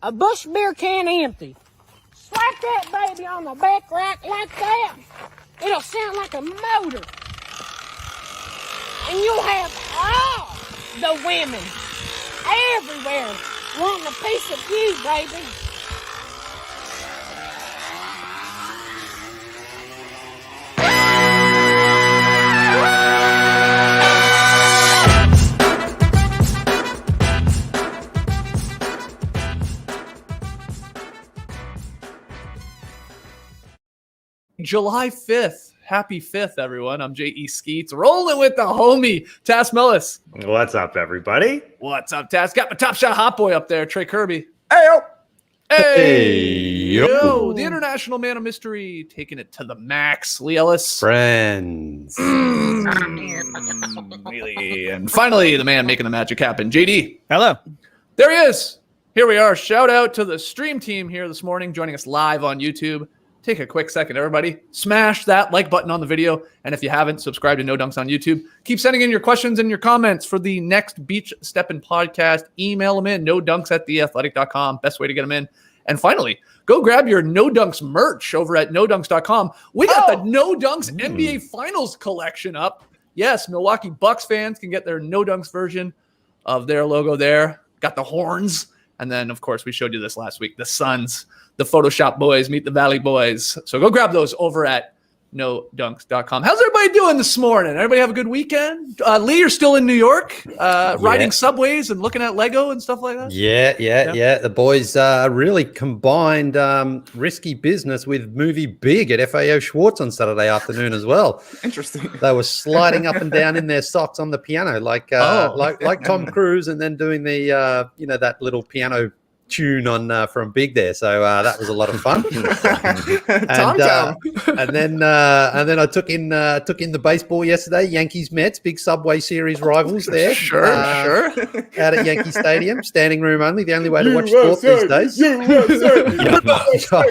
a Busch beer can empty. Slap that baby on the back rack like that. It'll sound like a motor. And you'll have all the women everywhere wanting a piece of you, baby. July 5th. Happy 5th, everyone. I'm J.E. Skeets, rolling with the homie, Tass Mellis. What's up, everybody? What's up, Tass? Got my top shot hot boy up there, Trey Kirby. Hey-o. Yo. The international man of mystery, taking it to the max, Leigh Ellis. Friends. Really. And finally, the man making the magic happen, JD. Hello. There he is. Here we are. Shout out to the stream team here this morning, joining us live on YouTube. Take a quick second, everybody. Smash that like button on the video. And if you haven't, subscribe to No Dunks on YouTube. Keep sending in your questions and your comments for the next Beach Steppin' podcast. Email them in, nodunks@theathletic.com. Best way to get them in. And finally, go grab your No Dunks merch over at nodunks.com. We got the No Dunks NBA Finals collection up. Yes, Milwaukee Bucks fans can get their No Dunks version of their logo there. Got the horns. And then, of course, we showed you this last week. The Suns, the Photoshop boys, meet the Valley boys. So go grab those over at nodunks.com. How's everybody doing this morning? Everybody have a good weekend? Leigh, you're still in New York, riding subways and looking at Lego and stuff like that? Yeah. The boys really combined risky business with movie Big at FAO Schwartz on Saturday afternoon as well. Interesting. They were sliding up and down in their socks on the piano like Tom Cruise, and then doing the that little piano tune on from Big there, so that was a lot of fun. and then I took in the baseball yesterday. Yankees Mets, big Subway Series rivals there. Sure. Out at Yankee Stadium, standing room only. The only way to watch sport these days. Oh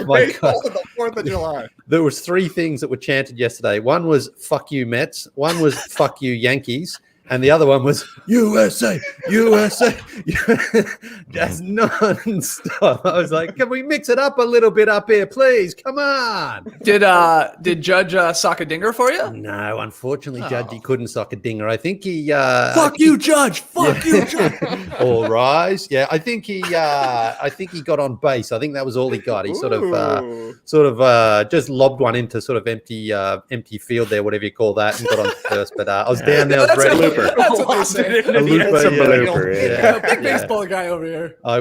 my God. The 4th of July. There was 3 things that were chanted yesterday. One was "fuck you Mets," one was "fuck you Yankees," and the other one was USA, USA. Just non-stop. I was like, can we mix it up a little bit up here, please? Come on. Did Judge sock a dinger for you? No, unfortunately, Judgy couldn't sock a dinger. I think he Fuck you, Judge. Fuck you, Judge. All rise. Yeah, I think he got on base. I think that was all he got. He sort of just lobbed one into sort of empty field there, whatever you call that, and got on first. But I was down there, I was ready. That's what they say. A looper, yeah. Big baseball guy over here. I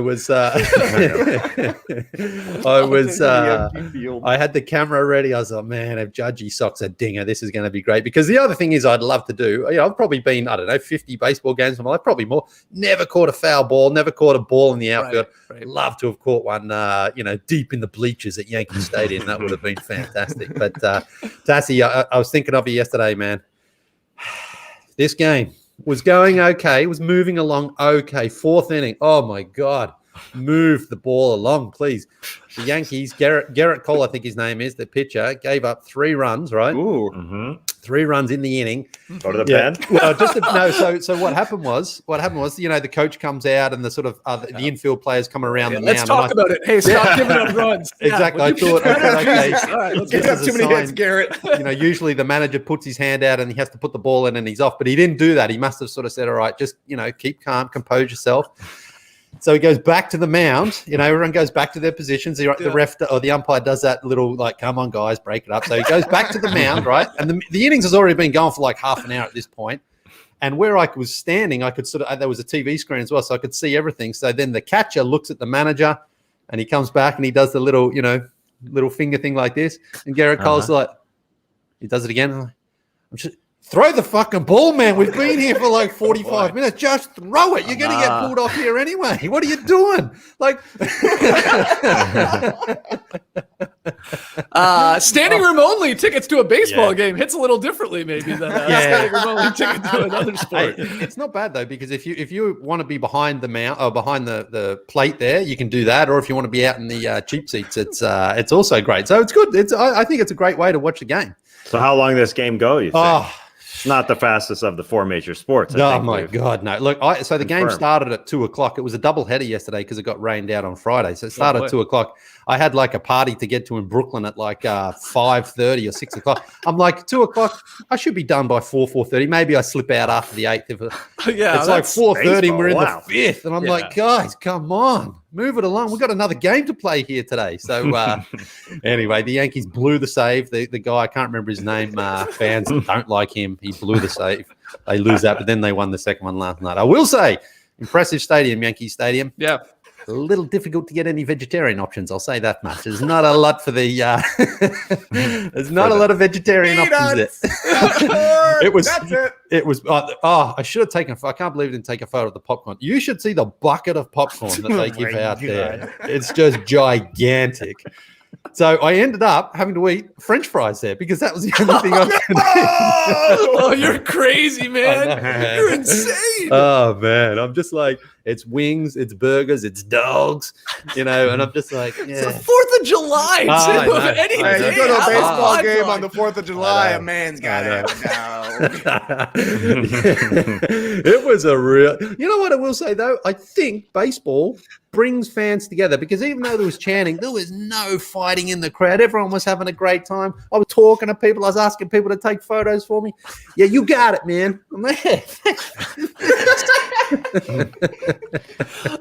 had the camera ready. I was like, man, if Judgy socks a dinger, this is going to be great. Because the other thing is I'd love to do, I've probably been, 50 baseball games in my life, probably more. Never caught a foul ball, never caught a ball in the outfield. Right. Love to have caught one, deep in the bleachers at Yankee Stadium. That would have been fantastic. But Tassie, I was thinking of you yesterday, man. This game was going okay. It was moving along okay. 4th inning. Oh, my God. Move the ball along, please. The Yankees, Garrett Cole, I think his name is, the pitcher, gave up 3 runs, right? Ooh. Mm-hmm. 3 runs in the inning. Go to the pen. Well, so what happened was, the coach comes out and the sort of the infield players come around the mound. Let's talk about it. Hey, stop giving up runs. Exactly. I thought, okay, all right, let's get up too many hits, Garrett. Usually the manager puts his hand out and he has to put the ball in and he's off, but he didn't do that. He must have sort of said, all right, just, keep calm, compose yourself. So he goes back to the mound. Everyone goes back to their positions. The ref or the umpire does that little come on, guys, break it up. So he goes back to the mound, right? And the innings has already been going for like half an hour at this point. And where I was standing, I could there was a TV screen as well, so I could see everything. So then the catcher looks at the manager, and he comes back and he does the little finger thing like this. And Garrett Cole's like, he does it again. I'm just. Throw the fucking ball, man. We've been here for like 45 minutes. Just throw it. You're going to get pulled off here anyway. What are you doing? Standing room only tickets to a baseball game hits a little differently maybe than standing room only ticket to another sport. It's not bad though, because if you want to be behind the mount or behind the plate there, you can do that. Or if you want to be out in the cheap seats, it's also great. So it's good. I think it's a great way to watch the game. So how long does this game go, you think? It's not the fastest of the four major sports. Oh my God, no! Look, so the game started at 2:00. It was a doubleheader yesterday because it got rained out on Friday. So it started at 2:00. I had like a party to get to in Brooklyn at like 5:30 or 6:00. I'm like 2:00. I should be done by 4:30. Maybe I slip out after the 8th. It's like 4:30 and we're in the 5th, and I'm like, guys, come on, move it along. We've got another game to play here today. So anyway, the Yankees blew the save. The guy, I can't remember his name. Fans don't like him. He blew the save. They lose that, but then they won the second one last night. I will say, impressive stadium, Yankee Stadium. Yeah. A little difficult to get any vegetarian options. I'll say that much. There's not a lot for the. There's not a lot of vegetarian options there. It was. That's it. It was. I should have taken. I can't believe I didn't take a photo of the popcorn. You should see the bucket of popcorn that they give out there. It's just gigantic. So I ended up having to eat French fries there because that was the only thing I could eat. Oh, you're crazy, man. You're insane. Oh, man. I'm just like, it's wings, it's burgers, it's dogs, and I'm just like, yeah. It's the 4th of July. You go to a baseball game on the 4th of July, a man's got it. It was a real. You know what I will say, though? I think baseball brings fans together because even though there was chanting, there was no fighting in the crowd. Everyone was having a great time. I was talking to people. I was asking people to take photos for me. Yeah, you got it, man. I'm like,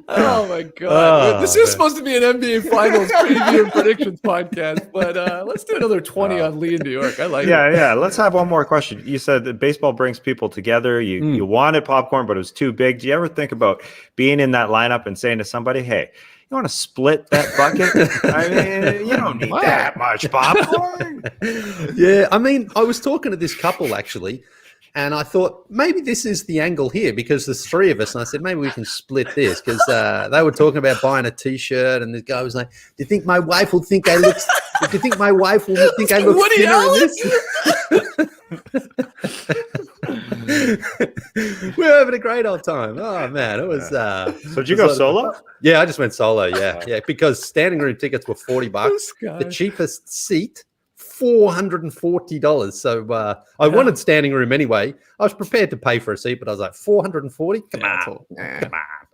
oh my God. This is supposed to be an NBA Finals preview and predictions podcast, but let's do another 20 on Leigh in New York. I like it. Yeah. Let's have one more question. You said that baseball brings people together. You wanted popcorn, but it was too big. Do you ever think about being in that lineup and saying to somebody, hey, you want to split that bucket? I mean, you don't need that much popcorn. Yeah, I mean, I was talking to this couple actually, and I thought maybe this is the angle here because there's three of us, and I said maybe we can split this because they were talking about buying a T-shirt, and the guy was like, "Do you think my wife will think I look? Do you think my wife will think I look thinner in this?" We're having a great old time. Oh man, it was. So did you go solo? Yeah, I just went solo. Yeah, because standing room tickets were $40. The cheapest seat, $440. So I wanted standing room anyway. I was prepared to pay for a seat, but I was like, $440. Come on.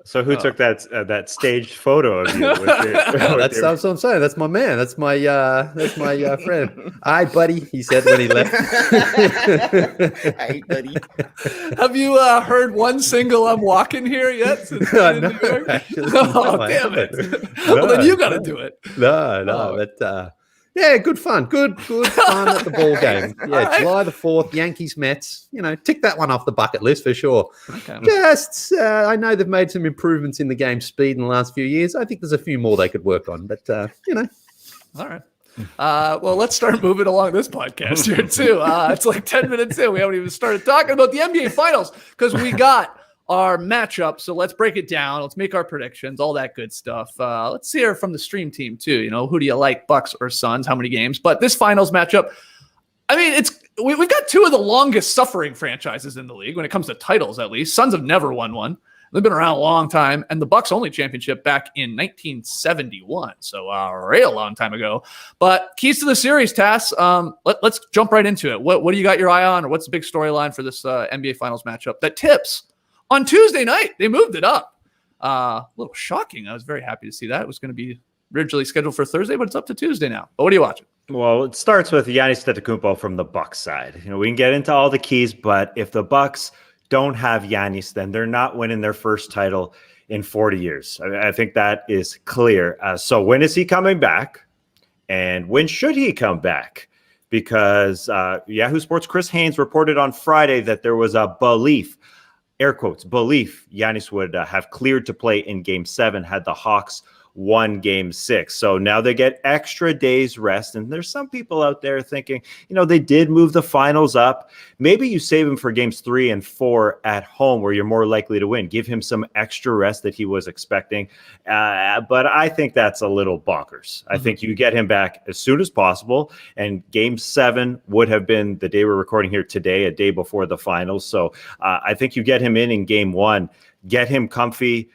So who took that staged photo of you? That's what I'm saying. That's my man. That's my friend. Hi, buddy. He said when he left. Hey, buddy. Have you heard one single "I'm Walking Here" yet? Since No, actually, oh, damn it! Well, then you got to do it. No, but. Yeah, good fun. Good fun at the ball game. Yeah, right. July the 4th, Yankees, Mets. Tick that one off the bucket list for sure. Okay. Just, I know they've made some improvements in the game speed in the last few years. I think there's a few more they could work on, but, All right. Well, let's start moving along this podcast here, too. It's like 10 minutes in. We haven't even started talking about the NBA Finals because we got our matchup. So let's break it down. Let's make our predictions, all that good stuff. Let's hear from the stream team too. Who do you like, Bucks or Suns? How many games? But this finals matchup, I mean, we've got two of the longest suffering franchises in the league when it comes to titles, at least. Suns have never won one. They've been around a long time, and the Bucks only championship back in 1971, so a real long time ago. But keys to the series, Tass. Let's jump right into it. What do you got your eye on, or what's the big storyline for this NBA Finals matchup that tips on Tuesday night? They moved it up. A little shocking. I was very happy to see that. It was going to be originally scheduled for Thursday, but it's up to Tuesday now. But what are you watching? Well, it starts with Giannis Antetokounmpo from the Bucks side. We can get into all the keys, but if the Bucks don't have Giannis, then they're not winning their first title in 40 years. I think that is clear. So when is he coming back? And when should he come back? Because Yahoo Sports' Chris Haynes reported on Friday that there was a belief, air quotes, belief Giannis would have cleared to play in Game 7 had the Hawks won Game 6. So now they get extra days rest. And there's some people out there thinking, they did move the finals up. Maybe you save him for Games 3 and 4 at home where you're more likely to win. Give him some extra rest that he was expecting. But I think that's a little bonkers. I think you get him back as soon as possible. And Game 7 would have been the day we're recording here today, a day before the finals. So I think you get him in Game 1, get him comfy.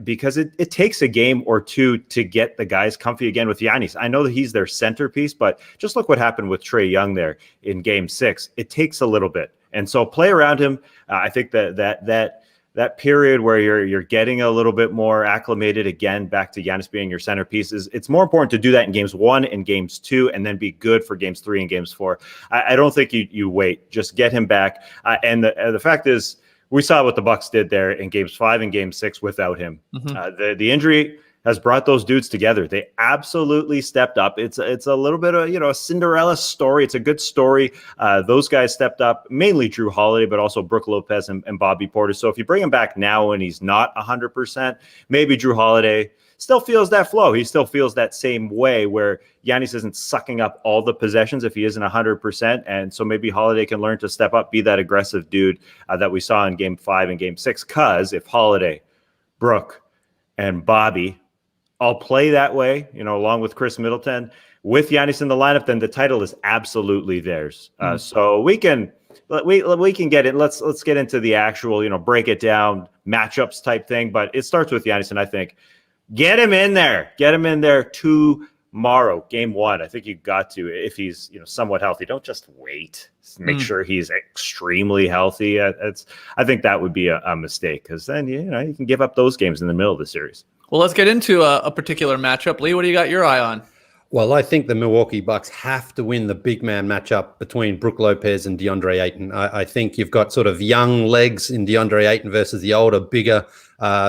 Because it takes a game or two to get the guys comfy again with Giannis. I know that he's their centerpiece, but just look what happened with Trae Young there in Game 6. It takes a little bit. And so play around him. I think that period where you're getting a little bit more acclimated again back to Giannis being your centerpiece it's more important to do that in games 1 and games 2 and then be good for games 3 and games 4. I don't think you wait. Just get him back. And the fact is, we saw what the Bucks did there in games 5 and game 6 without him. The injury has brought those dudes together. They absolutely stepped up. It's a little bit of, a Cinderella story. It's a good story. Those guys stepped up, mainly Jrue Holiday, but also Brook Lopez and Bobby Portis. So if you bring him back now and he's not 100%, maybe Jrue Holiday still feels that flow. He still feels that same way where Giannis isn't sucking up all the possessions if he isn't 100%. And so maybe Holiday can learn to step up, be that aggressive dude that we saw in game 5 and game 6. Because if Holiday, Brook, and Bobby all play that way, along with Khris Middleton, with Giannis in the lineup, then the title is absolutely theirs. So we can get it. Let's get into the actual, break it down, matchups type thing. But it starts with Giannis, and I think get him in there tomorrow, game 1. I think you got to, if he's somewhat healthy. Don't just wait. Make sure he's extremely healthy. I think that would be a mistake, because then you can give up those games in the middle of the series. Well, let's get into a particular matchup. Leigh, what do you got your eye on? Well, I think the Milwaukee Bucks have to win the big man matchup between Brook Lopez and DeAndre Ayton. I think you've got sort of young legs in DeAndre Ayton versus the older, bigger,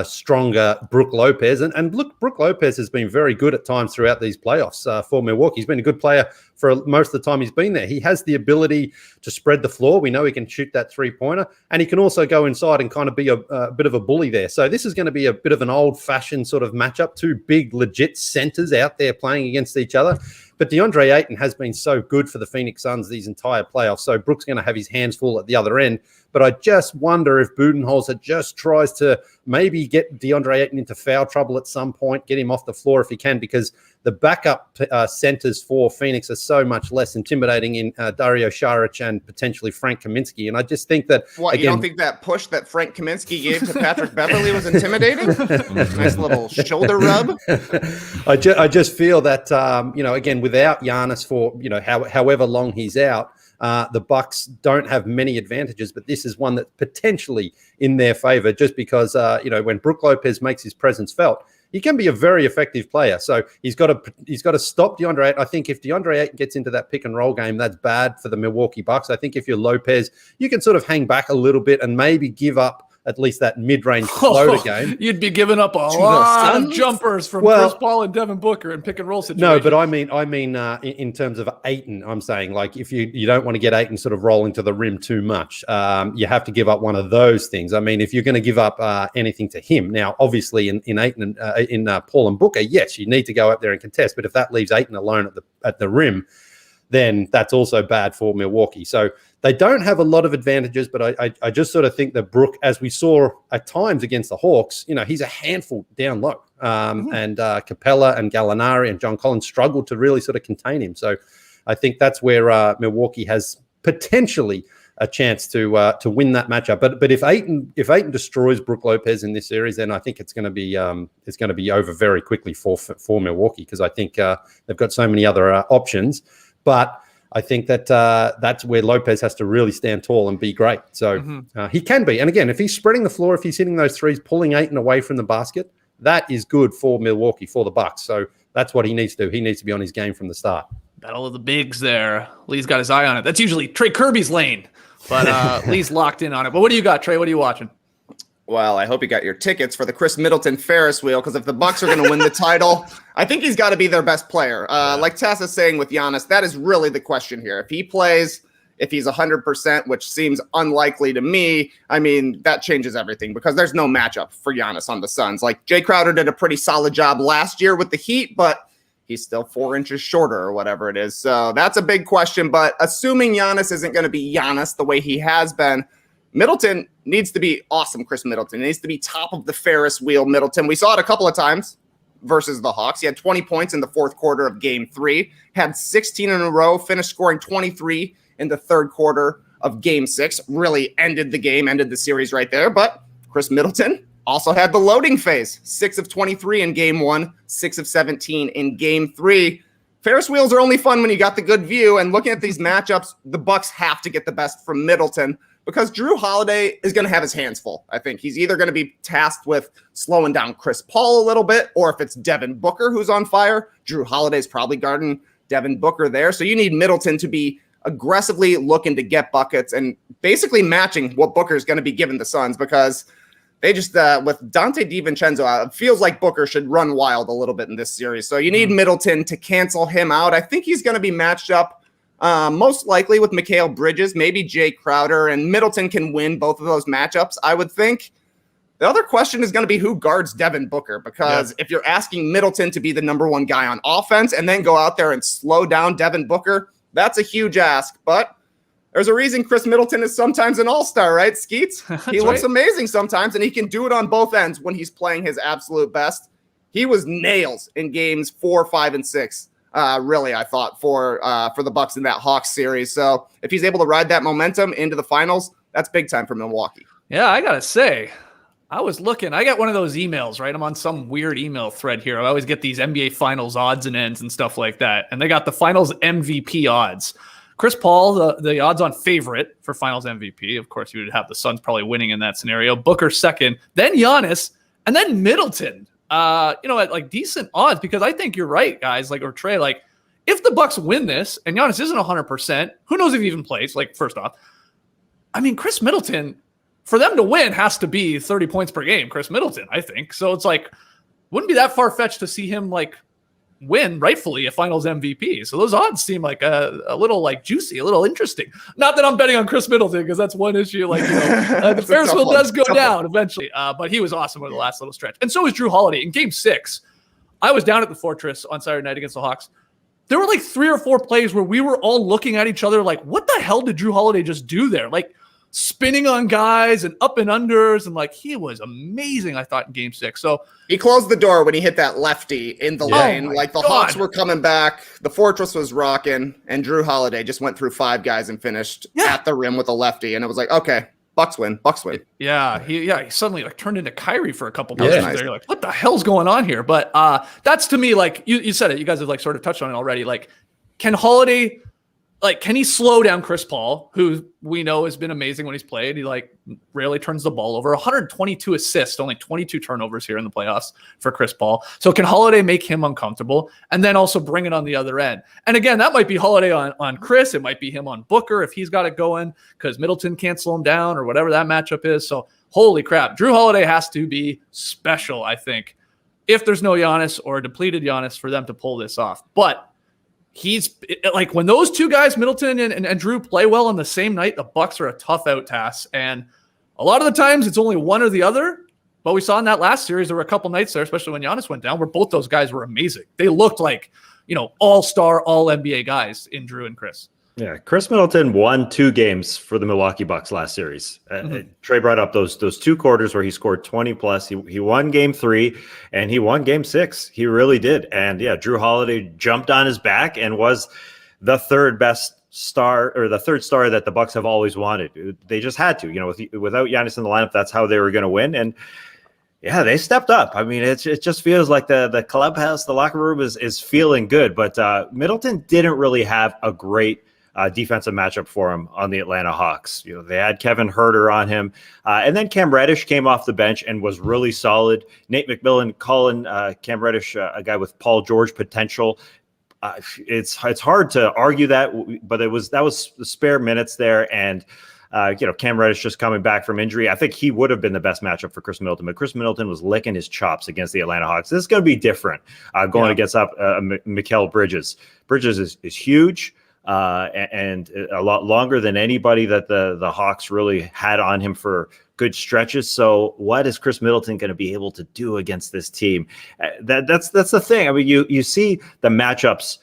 stronger Brook Lopez. And look, Brook Lopez has been very good at times throughout these playoffs for Milwaukee. He's been a good player for most of the time he's been there. He has the ability to spread the floor. We know he can shoot that three-pointer, and he can also go inside and kind of be a bit of a bully there. So this is going to be a bit of an old-fashioned sort of matchup. Two big, legit centers out there playing against each other. But DeAndre Ayton has been so good for the Phoenix Suns these entire playoffs. So Brook's going to have his hands full at the other end. But I just wonder if Budenholzer just tries to maybe get DeAndre Ayton into foul trouble at some point, get him off the floor if he can, because the backup centers for Phoenix are so much less intimidating in Dario Saric and potentially Frank Kaminsky. And I just think that... What, again, you don't think that push that Frank Kaminsky gave to Patrick Beverley was intimidating? Nice little shoulder rub. I just feel that, again, without Giannis for, however long he's out, the Bucks don't have many advantages, but this is one that's potentially in their favor just because, when Brook Lopez makes his presence felt, he can be a very effective player. So he's got to stop DeAndre Ayton. I think if DeAndre Ayton gets into that pick and roll game, that's bad for the Milwaukee Bucks. I think if you're Lopez, you can sort of hang back a little bit and maybe give up at least that mid-range floater game. You'd be giving up a lot of jumpers from Chris Paul and Devin Booker in pick and roll situations. No, but I mean, in terms of Ayton, I'm saying, like, if you don't want to get Ayton sort of rolling to the rim too much, you have to give up one of those things. I mean, if you're going to give up anything to him, now obviously in Ayton, in Paul and Booker, yes, you need to go up there and contest. But if that leaves Ayton alone at the rim, then that's also bad for Milwaukee. So they don't have a lot of advantages, but I just sort of think that Brook, as we saw at times against the Hawks, he's a handful down low. And Capella and Gallinari and John Collins struggled to really sort of contain him. So I think that's where Milwaukee has potentially a chance to win that matchup. But if Ayton destroys Brook Lopez in this series, then I think it's going to be over very quickly for Milwaukee, because I think they've got so many other options. But I think that that's where Lopez has to really stand tall and be great. So he can be. And again, if he's spreading the floor, if he's hitting those threes, pulling Ayton away from the basket, that is good for Milwaukee, for the Bucks. So that's what he needs to do. He needs to be on his game from the start. Battle of the bigs there. Leigh's got his eye on it. That's usually Trey Kirby's lane, but Leigh's locked in on it. But what do you got, Trey? What are you watching? Well, I hope you got your tickets for the Khris Middleton Ferris wheel, because if the Bucks are going to win the title, I think he's got to be their best player. Like Tess is saying with Giannis, that is really the question here. If he plays, if he's 100%, which seems unlikely to me, I mean, that changes everything, because there's no matchup for Giannis on the Suns. Like, Jay Crowder did a pretty solid job last year with the Heat, but he's still 4 inches shorter or whatever it is. So that's a big question. But assuming Giannis isn't going to be Giannis the way he has been, Middleton needs to be awesome. Khris Middleton needs to be top of the Ferris wheel. Middleton, we saw it a couple of times versus the Hawks. He had 20 points in the fourth quarter of game 3, had 16 in a row, finished scoring 23 in the third quarter of game 6, really ended the game, ended the series right there. But Khris Middleton also had the loading phase, 6 of 23 in game 1, 6 of 17 in game 3. Ferris wheels are only fun when you got the good view, and looking at these matchups, the Bucks have to get the best from Middleton. because Jrue Holiday is going to have his hands full. I think he's either going to be tasked with slowing down Chris Paul a little bit, or if it's Devin Booker who's on fire, Jrue Holiday's probably guarding Devin Booker there. So you need Middleton to be aggressively looking to get buckets and basically matching what Booker is going to be giving the Suns, because they just, with Dante DiVincenzo out, it feels like Booker should run wild a little bit in this series. So you need Middleton to cancel him out. I think he's going to be matched up most likely with Mikal Bridges, maybe Jay Crowder, and Middleton can win both of those matchups, I would think. The other question is going to be who guards Devin Booker, because if you're asking Middleton to be the number one guy on offense and then go out there and slow down Devin Booker, that's a huge ask. But there's a reason Khris Middleton is sometimes an all-star, right, Skeets? He looks amazing sometimes, and he can do it on both ends when he's playing his absolute best. He was nails in games 4, 5, and 6, really, I thought, for the Bucks in that Hawks series. So if he's able to ride that momentum into the finals, that's big time for Milwaukee. Yeah, I got to say, I was looking. I got one of those emails, right? I'm on some weird email thread here. I always get these NBA Finals odds and ends and stuff like that. And they got the Finals MVP odds. Chris Paul, the odds-on favorite for Finals MVP. Of course, you would have the Suns probably winning in that scenario. Booker second, then Giannis, and then Middleton. At like decent odds, because I think you're right, guys. Like, or Trey, like if the Bucks win this and Giannis isn't 100%, who knows if he even plays? Like, first off, I mean, Khris Middleton, for them to win, has to be 30 points per game. Khris Middleton, I think. So it's like, wouldn't be that far-fetched to see him like win rightfully a Finals MVP. So those odds seem like a little like juicy, a little interesting. Not that I'm betting on Khris Middleton, because that's one issue. Like, the Ferris wheel does go down eventually. But he was awesome over the last little stretch. And so was Jrue Holiday. In Game 6, I was down at the Fortress on Saturday night against the Hawks. There were like 3 or 4 plays where we were all looking at each other like, what the hell did Jrue Holiday just do there? Like, spinning on guys and up and unders, and like he was amazing, I thought, in Game 6. So he closed the door when he hit that lefty in the lane. Like the Hawks were coming back, the Fortress was rocking, and Jrue Holiday just went through 5 guys and finished at the rim with a lefty, and it was like, okay, Bucks win. Yeah, he suddenly like turned into Kyrie for a couple minutes. There. You're like, what the hell's going on here? But that's, to me, like you said it. You guys have like sort of touched on it already. Like, can Holiday, like, can he slow down Chris Paul, who we know has been amazing when he's played? He like rarely turns the ball over. 122 assists, only 22 turnovers here in the playoffs for Chris Paul. So can Holiday make him uncomfortable and then also bring it on the other end? And again, that might be Holiday on Chris. It might be him on Booker if he's got it going, because Middleton can't slow him down or whatever that matchup is. So holy crap, Jrue Holiday has to be special, I think, if there's no Giannis or a depleted Giannis, for them to pull this off. But he's like, when those two guys, Middleton and Jrue, play well on the same night, the Bucks are a tough out task. And a lot of the times it's only one or the other. But we saw in that last series, there were a couple nights there, especially when Giannis went down, where both those guys were amazing. They looked like, all-star, all-NBA guys in Jrue and Chris. Yeah, Khris Middleton won 2 games for the Milwaukee Bucks last series. Trey brought up those 2 quarters where he scored 20 plus. He won Game 3 and he won Game 6. He really did. And yeah, Jrue Holiday jumped on his back and was the third best star, or the third star that the Bucks have always wanted. They just had to, without Giannis in the lineup, that's how they were going to win. And yeah, they stepped up. I mean, it just feels like the clubhouse, the locker room is feeling good. But Middleton didn't really have a great defensive matchup for him on the Atlanta Hawks. They had Kevin Huerter on him, and then Cam Reddish came off the bench and was really solid. Nate McMillan calling Cam Reddish a guy with Paul George potential. It's hard to argue that, but that was the spare minutes there, and Cam Reddish just coming back from injury. I think he would have been the best matchup for Khris Middleton, but Khris Middleton was licking his chops against the Atlanta Hawks. This is going to be different going against Mikal Bridges. Bridges is huge. And a lot longer than anybody that the Hawks really had on him for good stretches. So what is Khris Middleton going to be able to do against this team? That's the thing. I mean, you see the matchups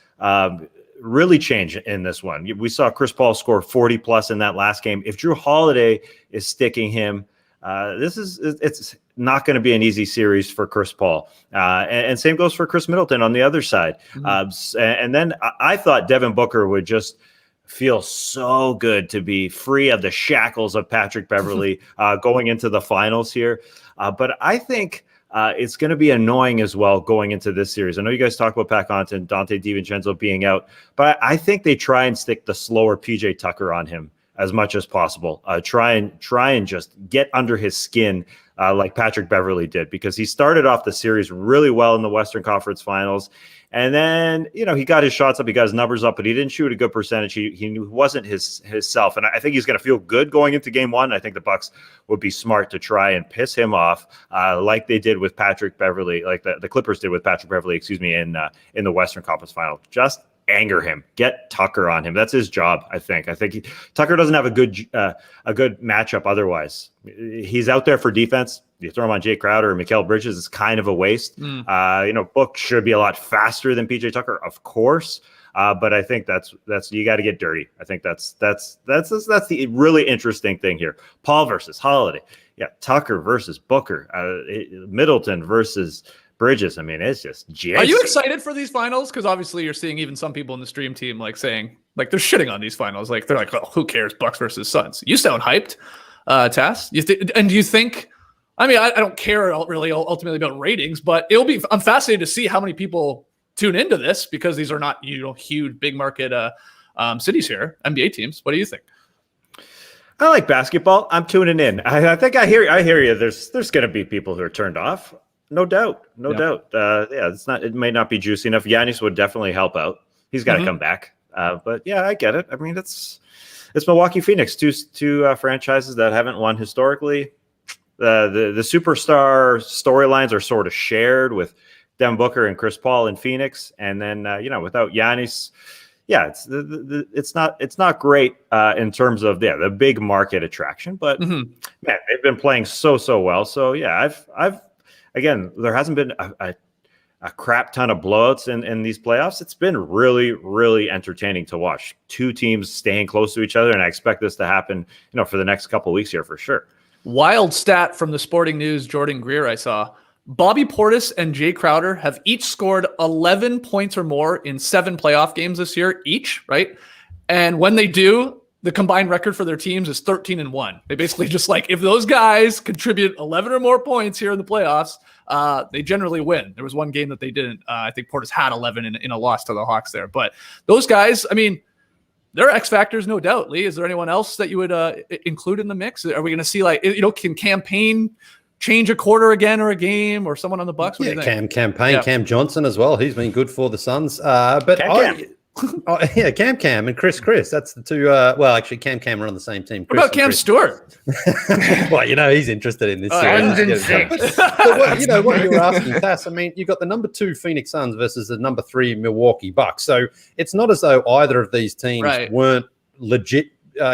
really change in this one. We saw Chris Paul score 40 plus in that last game. If Jrue Holiday is sticking him, it's not going to be an easy series for Chris Paul. And same goes for Khris Middleton on the other side. And then I thought Devin Booker would just feel so good to be free of the shackles of Patrick Beverley going into the finals here. But I think it's going to be annoying as well going into this series. I know you guys talk about Pat Connaughton, Dante DiVincenzo being out, but I think they try and stick the slower PJ Tucker on him as much as possible. Try and just get under his skin like Patrick Beverley did, because he started off the series really well in the Western Conference Finals. And then, he got his shots up, he got his numbers up, but he didn't shoot a good percentage. He wasn't his self. And I think he's going to feel good going into game one. I think the Bucks would be smart to try and piss him off like they did with Patrick Beverley, like the Clippers did with Patrick Beverley, in the Western Conference Final. Just anger him, get Tucker on him. That's his job. I think Tucker doesn't have a good matchup otherwise. He's out there for defense. You throw him on Jay Crowder or Mikal Bridges, it's kind of a waste. Book should be a lot faster than PJ Tucker, of course. But I think that's you got to get dirty. I think that's the really interesting thing here. Paul versus Holiday. Yeah, Tucker versus Booker. Middleton versus Bridges. I mean, it's just Are you excited for these finals? Because obviously you're seeing even some people in the stream team saying they're shitting on these finals. They're like, oh, who cares? Bucks versus Suns. You sound hyped, Tass. And do you think? I mean, I don't care really ultimately about ratings, but I'm fascinated to see how many people tune into this, because these are not huge big market cities here, NBA teams. What do you think? I like basketball. I'm tuning in. I think I hear you. There's going to be people who are turned off. No doubt. It may not be juicy enough. Giannis would definitely help out. He's got to come back. But yeah, I get it. I mean, it's Milwaukee, Phoenix, two franchises that haven't won historically. The superstar storylines are sort of shared with Devin Booker and Chris Paul in Phoenix, and then without Giannis, it's not great in terms of the big market attraction. But man, they've been playing so well. So yeah, Again, there hasn't been a crap ton of blowouts in these playoffs. It's been really, really entertaining to watch. Two teams staying close to each other, and I expect this to happen, for the next couple of weeks here for sure. Wild stat from the Sporting News, Jordan Greer, I saw. Bobby Portis and Jay Crowder have each scored 11 points or more in 7 playoff games this year, each, right? And when they do, the combined record for their teams is 13-1. They basically just if those guys contribute 11 or more points here in the playoffs, they generally win. There was one game that they didn't. I think Portis had 11 in a loss to the Hawks there. But those guys, I mean, they're X factors, no doubt. Leigh, is there anyone else that you would include in the mix? Are we going to see can Campaign change a quarter again or a game, or someone on the Bucks? What do you think? Cam Johnson as well. He's been good for the Suns. Cam and Chris. That's the two. Actually, Cam are on the same team. What about Cam Stewart? Well, he's interested in this series. But what you're asking, Tass, I mean, you've got the number 2 Phoenix Suns versus the number 3 Milwaukee Bucks. So it's not as though either of these teams weren't legit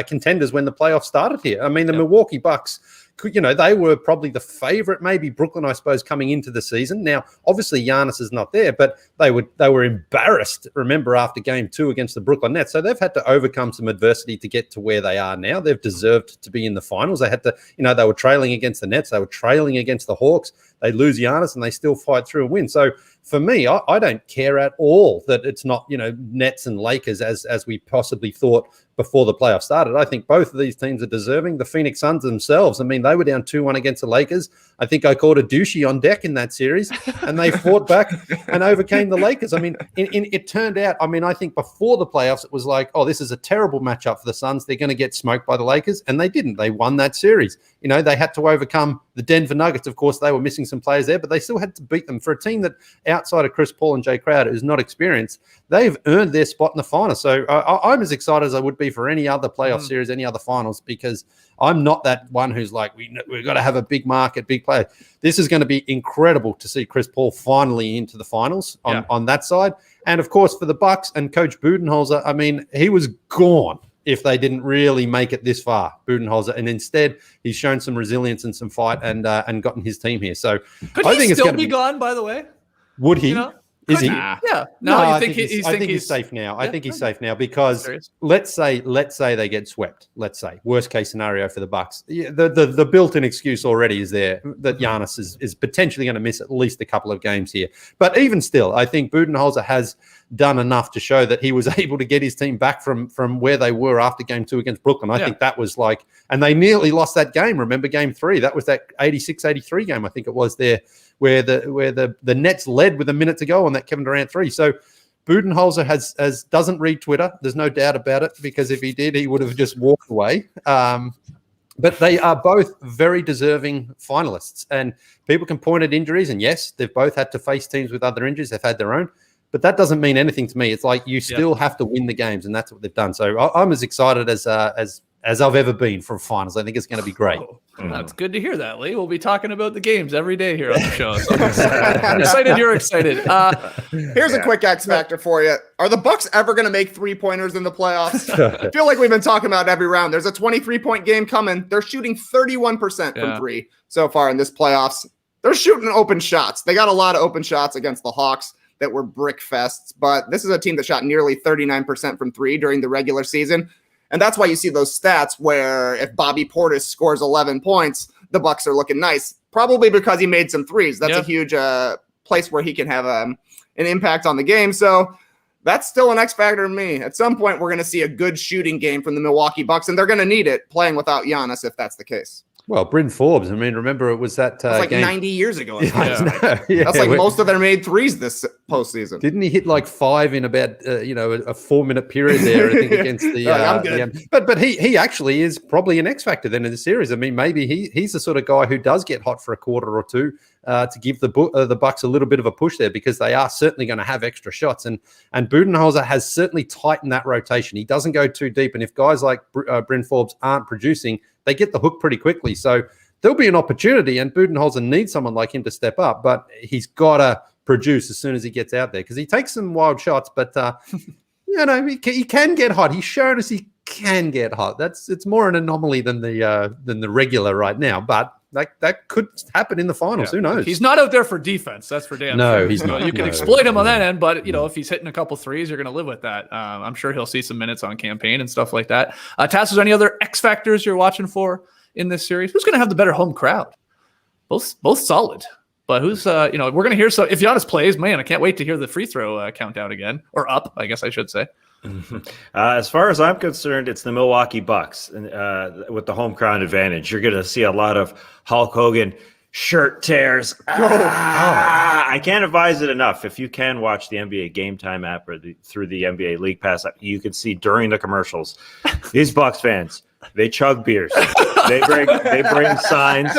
contenders when the playoffs started here. I mean, the Milwaukee Bucks, they were probably the favorite, maybe Brooklyn, I suppose, coming into the season. Now, obviously, Giannis is not there, but they were embarrassed, remember, after game 2 against the Brooklyn Nets. So they've had to overcome some adversity to get to where they are now. They've deserved to be in the finals. They had to, they were trailing against the Nets. They were trailing against the Hawks. They lose Giannis and they still fight through and win. So for me, I don't care at all that it's not, Nets and Lakers as we possibly thought before the playoffs started. I think both of these teams are deserving. The Phoenix Suns themselves, I mean, they were down 2-1 against the Lakers. I think I called a douchey on deck in that series, and they fought back and overcame the Lakers. I mean, it turned out, I think before the playoffs, it was like, oh, this is a terrible matchup for the Suns. They're going to get smoked by the Lakers, and they didn't. They won that series. They had to overcome the Denver Nuggets. Of course, they were missing some players there, but they still had to beat them. For a team that outside of Chris Paul and Jay Crowder is not experienced, they've earned their spot in the final. So I'm as excited as I would be for any other playoff series, any other finals, because I'm not that one who's like, we've got to have a big market, big player. This is going to be incredible to see Chris Paul finally into the finals on that side. And of course, for the Bucks and Coach Budenholzer, I mean, he was gone if they didn't really make it this far, Budenholzer. And instead, he's shown some resilience and some fight and gotten his team here. So I think it's going to be gone, by the way. Would he? Is he? Yeah. No, I think he's safe now. I think he's safe now because let's say they get swept. Let's say worst case scenario for the Bucks. The built-in excuse already is there that Giannis is potentially going to miss at least a couple of games here. But even still, I think Budenholzer has done enough to show that he was able to get his team back from where they were after game 2 against Brooklyn. I think that was and they nearly lost that game. Remember game 3? That was that 86-83 game, I think it was there, where the Nets led with a minute to go on that Kevin Durant 3. So Budenholzer doesn't read Twitter. There's no doubt about it, because if he did, he would have just walked away. But they are both very deserving finalists, and people can point at injuries. And yes, they've both had to face teams with other injuries. They've had their own, but that doesn't mean anything to me. It's like you still have to win the games, and that's what they've done. So I'm as excited as I've ever been for finals. I think it's going to be great. That's good to hear that, Leigh. We'll be talking about the games every day here on the show. So I'm excited you're excited. Here's a quick X factor for you. Are the Bucks ever going to make 3-pointers in the playoffs? I feel like we've been talking about it every round. There's a 23-point game coming. They're shooting 31% from three so far in this playoffs. They're shooting open shots. They got a lot of open shots against the Hawks that were brick fests, but this is a team that shot nearly 39% from three during the regular season. And that's why you see those stats where if Bobby Portis scores 11 points, the Bucks are looking nice, probably because he made some threes. That's a huge place where he can have an impact on the game. So that's still an X factor to me. At some point, we're going to see a good shooting game from the Milwaukee Bucks, and they're going to need it playing without Giannis if that's the case. Well, Bryn Forbes, I mean, remember it was that like game 90 years ago. That's like most of their made threes this postseason. Didn't he hit like 5 in about a 4-minute period there? I think against the. I'm good. But he actually is probably an X factor then in the series. I mean, maybe he's the sort of guy who does get hot for a quarter or two to give the Bucks a little bit of a push there, because they are certainly going to have extra shots. And Budenholzer has certainly tightened that rotation. He doesn't go too deep, and if guys like Bryn Forbes aren't producing, they get the hook pretty quickly. So there'll be an opportunity, and Budenholzer needs someone like him to step up, but he's got to produce as soon as he gets out there, because he takes some wild shots, but he can get hot. He's shown us he can get hot. It's more an anomaly than the regular right now, but that could happen in the finals. Who knows? He's not out there for defense. That's for damn no, sure. he's not. You can exploit him on that end, but if he's hitting a couple threes, you're going to live with that. I'm sure he'll see some minutes on campaign and stuff like that. Tass, is there any other X factors you're watching for in this series? Who's going to have the better home crowd? Both solid, but who's we're going to hear. So if Giannis plays, man, I can't wait to hear the free throw countdown again, or up, I guess I should say. As far as I'm concerned, it's the Milwaukee Bucks with the home crowd advantage. You're going to see a lot of Hulk Hogan shirt tears. I can't advise it enough. If you can watch the NBA Game Time app or through the NBA League Pass, you can see during the commercials, these Bucks fans, they chug beers. They bring signs.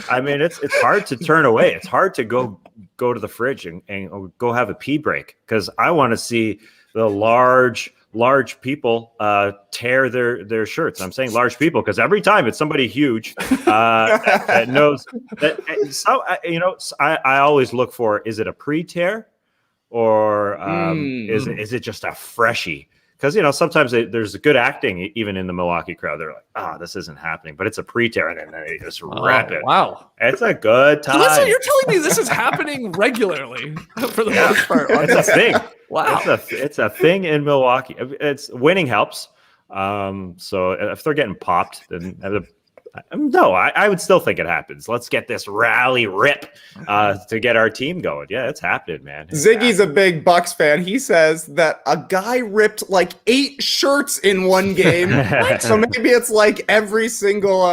I mean, it's hard to turn away. It's hard to go to the fridge and go have a pee break, because I want to see the large people tear their shirts. I'm saying large people because every time it's somebody huge that knows that. So I always look for, is it a pre-tear or is it just a freshie? Because sometimes there's good acting even in the Milwaukee crowd. They're like, this isn't happening, but it's a pre-tear, and then they just wrap it. Wow, it's a good time. So listen, you're telling me this is happening regularly for the most part. It's a thing. Wow, it's a thing in Milwaukee. It's winning helps. So if they're getting popped, then no, I would still think it happens. Let's get this rally rip to get our team going. Yeah, it's happening, man. Ziggy's a big Bucks fan. He says that a guy ripped like 8 shirts in one game. So maybe it's like every single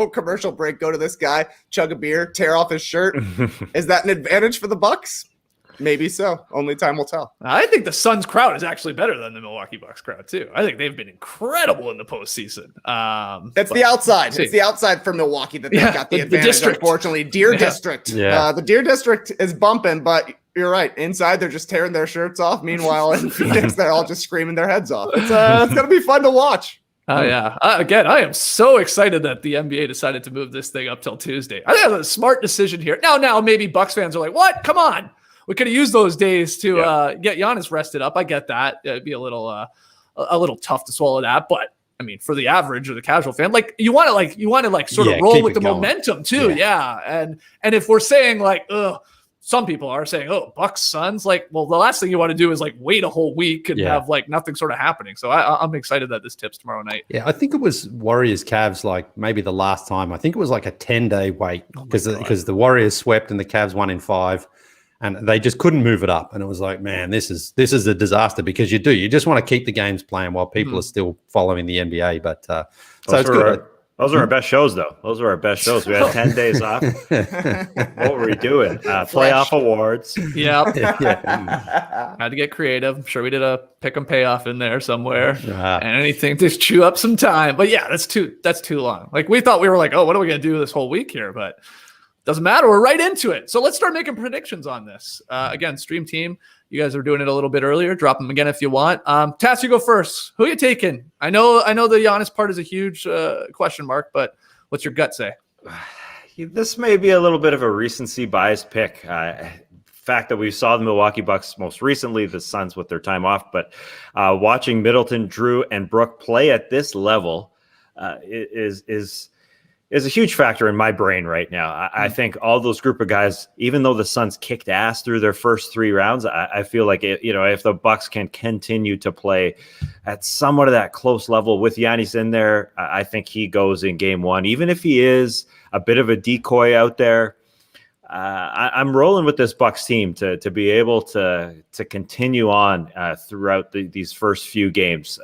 commercial break, go to this guy, chug a beer, tear off his shirt. Is that an advantage for the Bucks? Maybe so. Only time will tell. I think the Suns crowd is actually better than the Milwaukee Bucks crowd too. I think they've been incredible in the postseason. It's the outside. It's the outside for Milwaukee that they've got the advantage. District. Unfortunately, Deer District. Yeah. The Deer District is bumping, but you're right. Inside, they're just tearing their shirts off. Meanwhile, in Phoenix, they're all just screaming their heads off. It's going to be fun to watch. Oh, yeah. Again, I am so excited that the NBA decided to move this thing up till Tuesday. I think that's a smart decision here. Now, maybe Bucks fans are like, what? Come on. We could have used those days to get Giannis rested up. I get that. It'd be a little tough to swallow that. But, I mean, for the average or the casual fan, like you want to sort of roll with the momentum too. Yeah. And if we're saying like, some people are saying, Bucks, Suns, like, well, the last thing you want to do is like wait a whole week and have like nothing sort of happening. So I'm excited that this tips tomorrow night. Yeah, I think it was Warriors Cavs like maybe the last time. I think it was like a 10-day wait because the Warriors swept and the Cavs won in 5. And they just couldn't move it up. And it was like, man, this is a disaster, because you just want to keep the games playing while people are still following the NBA. But so it's good. Those are our best shows, though. Those are our best shows. We had 10 days off. What were we doing? Playoff awards. Yep. Yeah. Had to get creative. I'm sure we did a pick and payoff in there somewhere, and anything to chew up some time. But yeah, that's too long. Like we thought we were like, oh, what are we gonna do this whole week here? But doesn't matter. We're right into it. So let's start making predictions on this. Again, stream team. You guys are doing it a little bit earlier. Drop them again if you want. Tass, you go first. Who are you taking? I know the Giannis part is a huge question mark, but what's your gut say? This may be a little bit of a recency biased pick. Fact that we saw the Milwaukee Bucks most recently, the Suns with their time off, but watching Middleton, Jrue, and Brook play at this level is a huge factor in my brain right now. I think all those group of guys, even though the Suns kicked ass through their first 3 rounds, I feel like if the Bucks can continue to play at somewhat of that close level with Giannis in there, I think he goes in game 1, even if he is a bit of a decoy out there. I'm rolling with this Bucks team to be able to continue on throughout these first few games.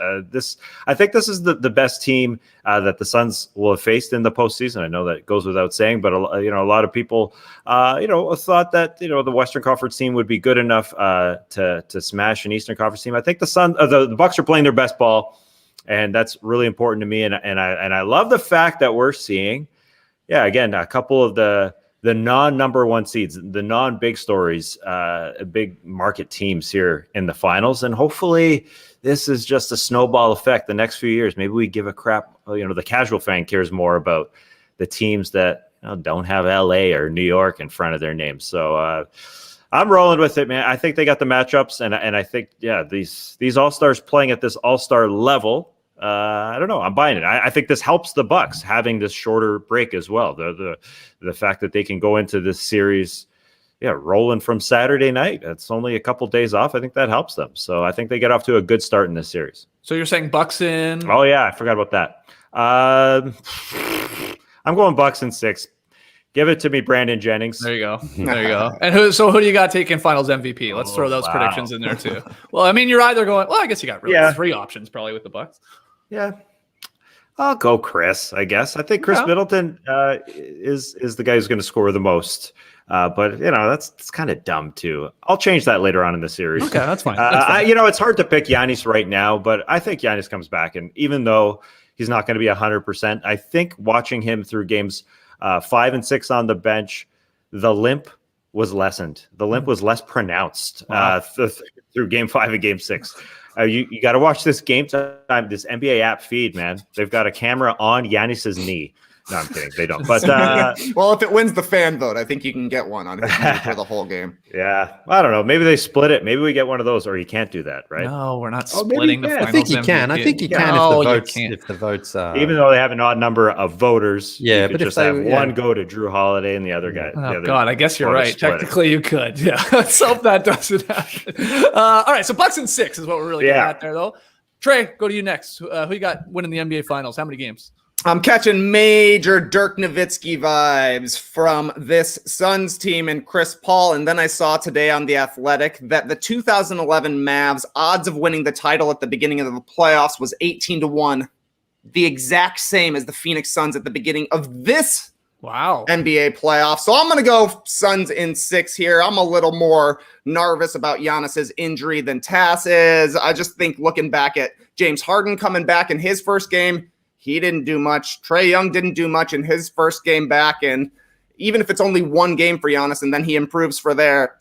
I think this is the best team that the Suns will have faced in the postseason. I know that goes without saying, but a lot of people thought that the Western Conference team would be good enough to smash an Eastern Conference team. I think the Bucks are playing their best ball, and that's really important to me. And I love the fact that we're seeing, again, a couple of the non-number 1 seeds, the non-big stories, big market teams here in the finals. And hopefully this is just a snowball effect the next few years. Maybe we give a crap, the casual fan cares more about the teams that don't have LA or New York in front of their names. So I'm rolling with it, man. I think they got the matchups, and I think, these All-Stars playing at this All-Star level, I don't know. I'm buying it. I think this helps the Bucks having this shorter break as well. The fact that they can go into this series, rolling from Saturday night. It's only a couple days off. I think that helps them. So I think they get off to a good start in this series. So you're saying Bucks in? Oh yeah, I forgot about that. I'm going Bucks in 6. Give it to me, Brandon Jennings. There you go. And who do you got taking Finals MVP? Let's throw those predictions in there too. Well, I mean, you're either going. Well, I guess you got really 3 options probably with the Bucks. Yeah, I'll go Khris, I guess. I think Khris Middleton is the guy who's going to score the most. But that's kind of dumb too. I'll change that later on in the series. Okay, that's fine. It's hard to pick Giannis right now, but I think Giannis comes back, and even though he's not going to be 100%, I think watching him through games 5 and 6 on the bench, the limp was lessened. The limp was less pronounced through game 5 and game 6. You got to watch this game time, this NBA app feed, man. They've got a camera on Giannis's knee. No, I'm kidding. They don't. But well, if it wins the fan vote, I think you can get one on his knee for the whole game. Yeah, I don't know. Maybe they split it. Maybe we get one of those, or you can't do that, right? No, we're not splitting the finals. I think you can. I think you can if the votes are. Even though they have an odd number of voters, yeah, you could just have one go to Jrue Holiday and the other guy. Oh God, I guess you're right. Technically, you could. Yeah, let's hope that doesn't happen. All right, so Bucks in 6 is what we're really getting at there, though. Trey, go to you next. Who you got winning the NBA Finals? How many games? I'm catching major Dirk Nowitzki vibes from this Suns team and Chris Paul. And then I saw today on The Athletic that the 2011 Mavs odds of winning the title at the beginning of the playoffs was 18-1, the exact same as the Phoenix Suns at the beginning of this NBA playoff. So I'm going to go Suns in 6 here. I'm a little more nervous about Giannis's injury than Tass is. I just think looking back at James Harden coming back in his first game, he didn't do much. Trae Young didn't do much in his first game back. And even if it's only 1 game for Giannis and then he improves from there,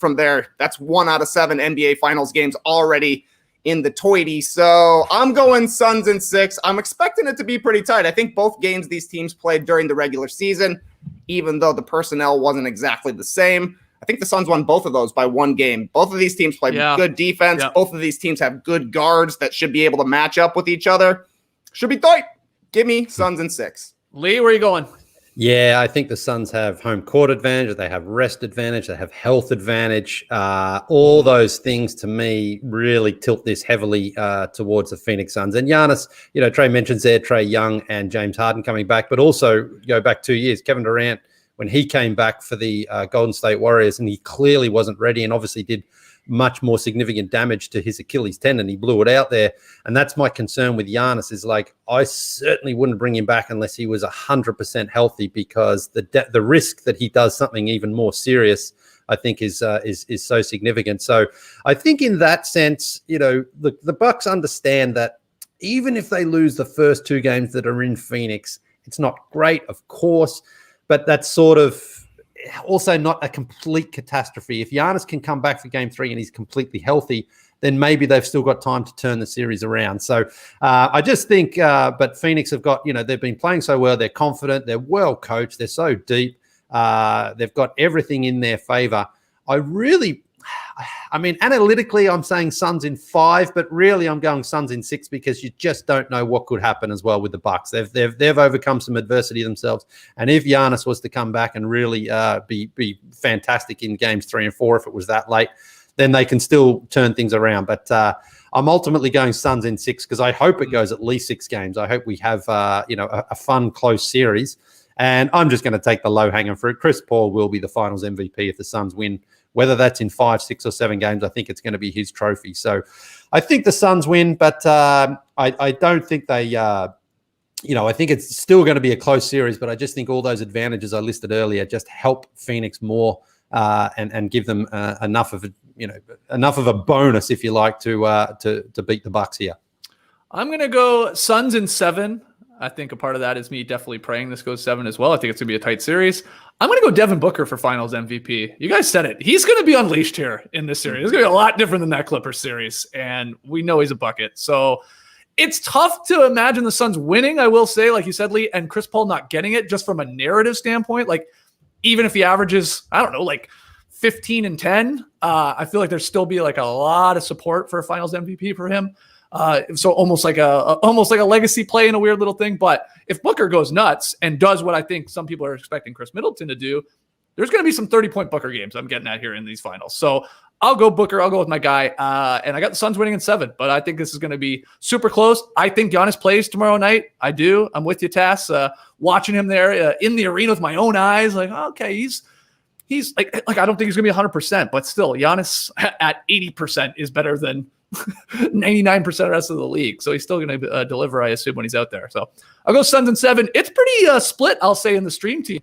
that's 1 out of 7 NBA Finals games already in the toity. So I'm going Suns in 6. I'm expecting it to be pretty tight. I think both games these teams played during the regular season, even though the personnel wasn't exactly the same, I think the Suns won both of those by 1 game. Both of these teams play good defense. Both of these teams have good guards that should be able to match up with each other. Should be tight. Give me Suns in 6. Leigh, where are you going? Yeah, I think the Suns have home court advantage. They have rest advantage. They have health advantage. All those things to me really tilt this heavily towards the Phoenix Suns. And Giannis, Trey mentions there, Trae Young and James Harden coming back, but also go back 2 years. Kevin Durant when he came back for the Golden State Warriors, and he clearly wasn't ready and obviously did much more significant damage to his Achilles tendon. He blew it out there. And that's my concern with Giannis is like, I certainly wouldn't bring him back unless he was 100% healthy, because the risk that he does something even more serious, I think is so significant. So I think in that sense, the Bucks understand that even if they lose the first 2 games that are in Phoenix, it's not great, of course, but that's sort of also not a complete catastrophe. If Giannis can come back for game 3 and he's completely healthy, then maybe they've still got time to turn the series around. So I just think, but Phoenix have got, they've been playing so well. They're confident. They're well coached. They're so deep. They've got everything in their favor. Analytically, I'm saying Suns in 5, but really I'm going Suns in 6 because you just don't know what could happen as well with the Bucks. They've overcome some adversity themselves, and if Giannis was to come back and really be fantastic in games 3 and 4, if it was that late, then they can still turn things around. But I'm ultimately going Suns in 6 because I hope it goes at least 6 games. I hope we have a fun, close series, and I'm just going to take the low-hanging fruit. Chris Paul will be the Finals MVP if the Suns win. Whether that's in 5, 6, or 7 games, I think it's going to be his trophy. So I think the Suns win, but I don't think they, I think it's still going to be a close series, but I just think all those advantages I listed earlier just help Phoenix more and give them enough of a bonus, if you like, to beat the Bucks here. I'm going to go Suns in 7. I think a part of that is me definitely praying this goes 7 as well. I think it's going to be a tight series. I'm going to go Devin Booker for Finals MVP. You guys said it. He's going to be unleashed here in this series. It's going to be a lot different than that Clippers series, and we know he's a bucket. So it's tough to imagine the Suns winning, I will say, like you said, Leigh, and Chris Paul not getting it just from a narrative standpoint. Like, even if he averages, 15 and 10, I feel like there'd still be like a lot of support for a Finals MVP for him. So almost like a legacy play in a weird little thing. But if Booker goes nuts and does what I think some people are expecting Khris Middleton to do, there's going to be some 30-point Booker games I'm getting at here in these finals. So I'll go Booker. I'll go with my guy. And I got the Suns winning in 7, but I think this is going to be super close. I think Giannis plays tomorrow night. I do. I'm with you, Tass. Watching him there in the arena with my own eyes, like, okay, he's like I don't think he's going to be 100%, but still, Giannis at 80% is better than 99% of the rest of the league. So he's still going to deliver, I assume, when he's out there. So I'll go Suns in 7. It's pretty split, I'll say, in the stream team.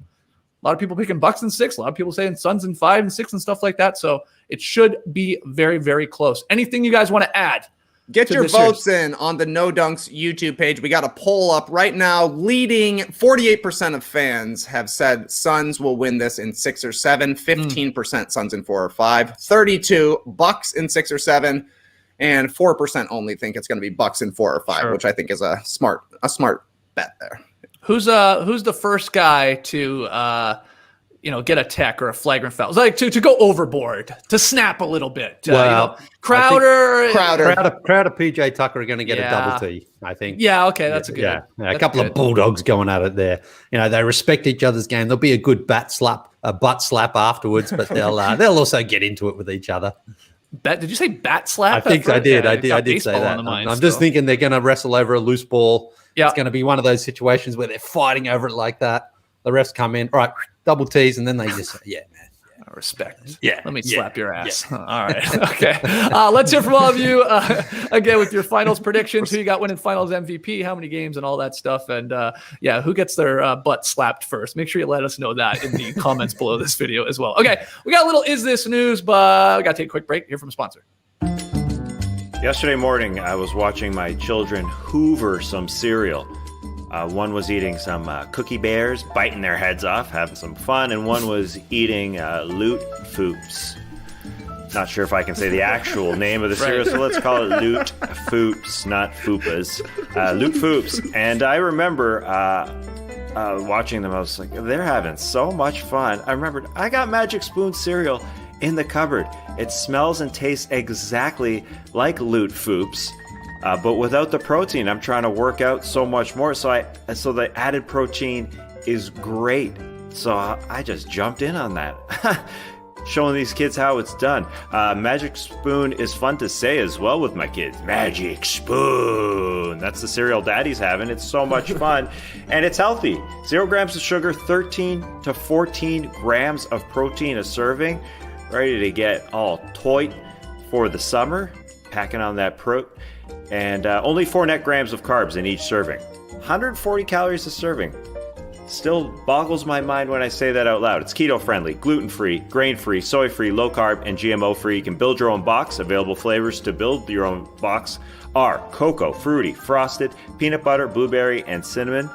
A lot of people picking Bucks in 6. A lot of people saying Suns in 5 and 6 and stuff like that. So it should be very, very close. Anything you guys want to add? Get your votes in on the No Dunks YouTube page. We got a poll up right now. Leading 48% of fans have said Suns will win this in 6 or 7. 15% Suns in 4 or 5. 32 Bucks in 6 or 7. And 4% only think it's going to be Bucks in 4 or 5, which I think is a smart bet there. Who's the first guy to get a tech or a flagrant foul? Like to go overboard, to snap a little bit. Crowder, PJ Tucker are going to get a double T, I think. Yeah, okay, that's a good. A couple of Bulldogs going at it there. They respect each other's game. There'll be a good butt slap afterwards, but they'll also get into it with each other. Did you say bat slap? I think I did. I did say that. I'm just thinking they're going to wrestle over a loose ball. Yeah. It's going to be one of those situations where they're fighting over it like that. The refs come in, all right, double T's, and then they just, man. Respect. Yeah. Let me slap your ass. Yeah. All right. Okay. Let's hear from all of you again with your finals predictions. Who you got winning finals MVP, how many games, and all that stuff. And who gets their butt slapped first? Make sure you let us know that in the comments below this video as well. Okay. We got a little Is This News, but we got to take a quick break. Hear from a sponsor. Yesterday morning, I was watching my children hoover some cereal. One was eating some Cookie Bears, biting their heads off, having some fun, and one was eating Loot Foops. Not sure if I can say the actual name of the cereal, so let's call it Loot Foops, not Fupas. Loot Foops. And I remember watching them, I was like, they're having so much fun. I remembered I got Magic Spoon cereal in the cupboard. It smells and tastes exactly like Loot Foops. But without the protein, I'm trying to work out so much more. So the added protein is great. So I just jumped in on that. showing these kids how it's done. Magic Spoon is fun to say as well with my kids. Magic Spoon. That's the cereal daddy's having. It's so much fun, and it's healthy. 0 grams of sugar, 13 to 14 grams of protein a serving. Ready to get all toit for the summer. Packing on that and only 4 net grams of carbs in each serving. 140 calories a serving. Still boggles my mind when I say that out loud. It's keto friendly, gluten free, grain free, soy free, low carb, and GMO free. You can build your own box. Available flavors to build your own box are cocoa, fruity, frosted, peanut butter, blueberry, and cinnamon.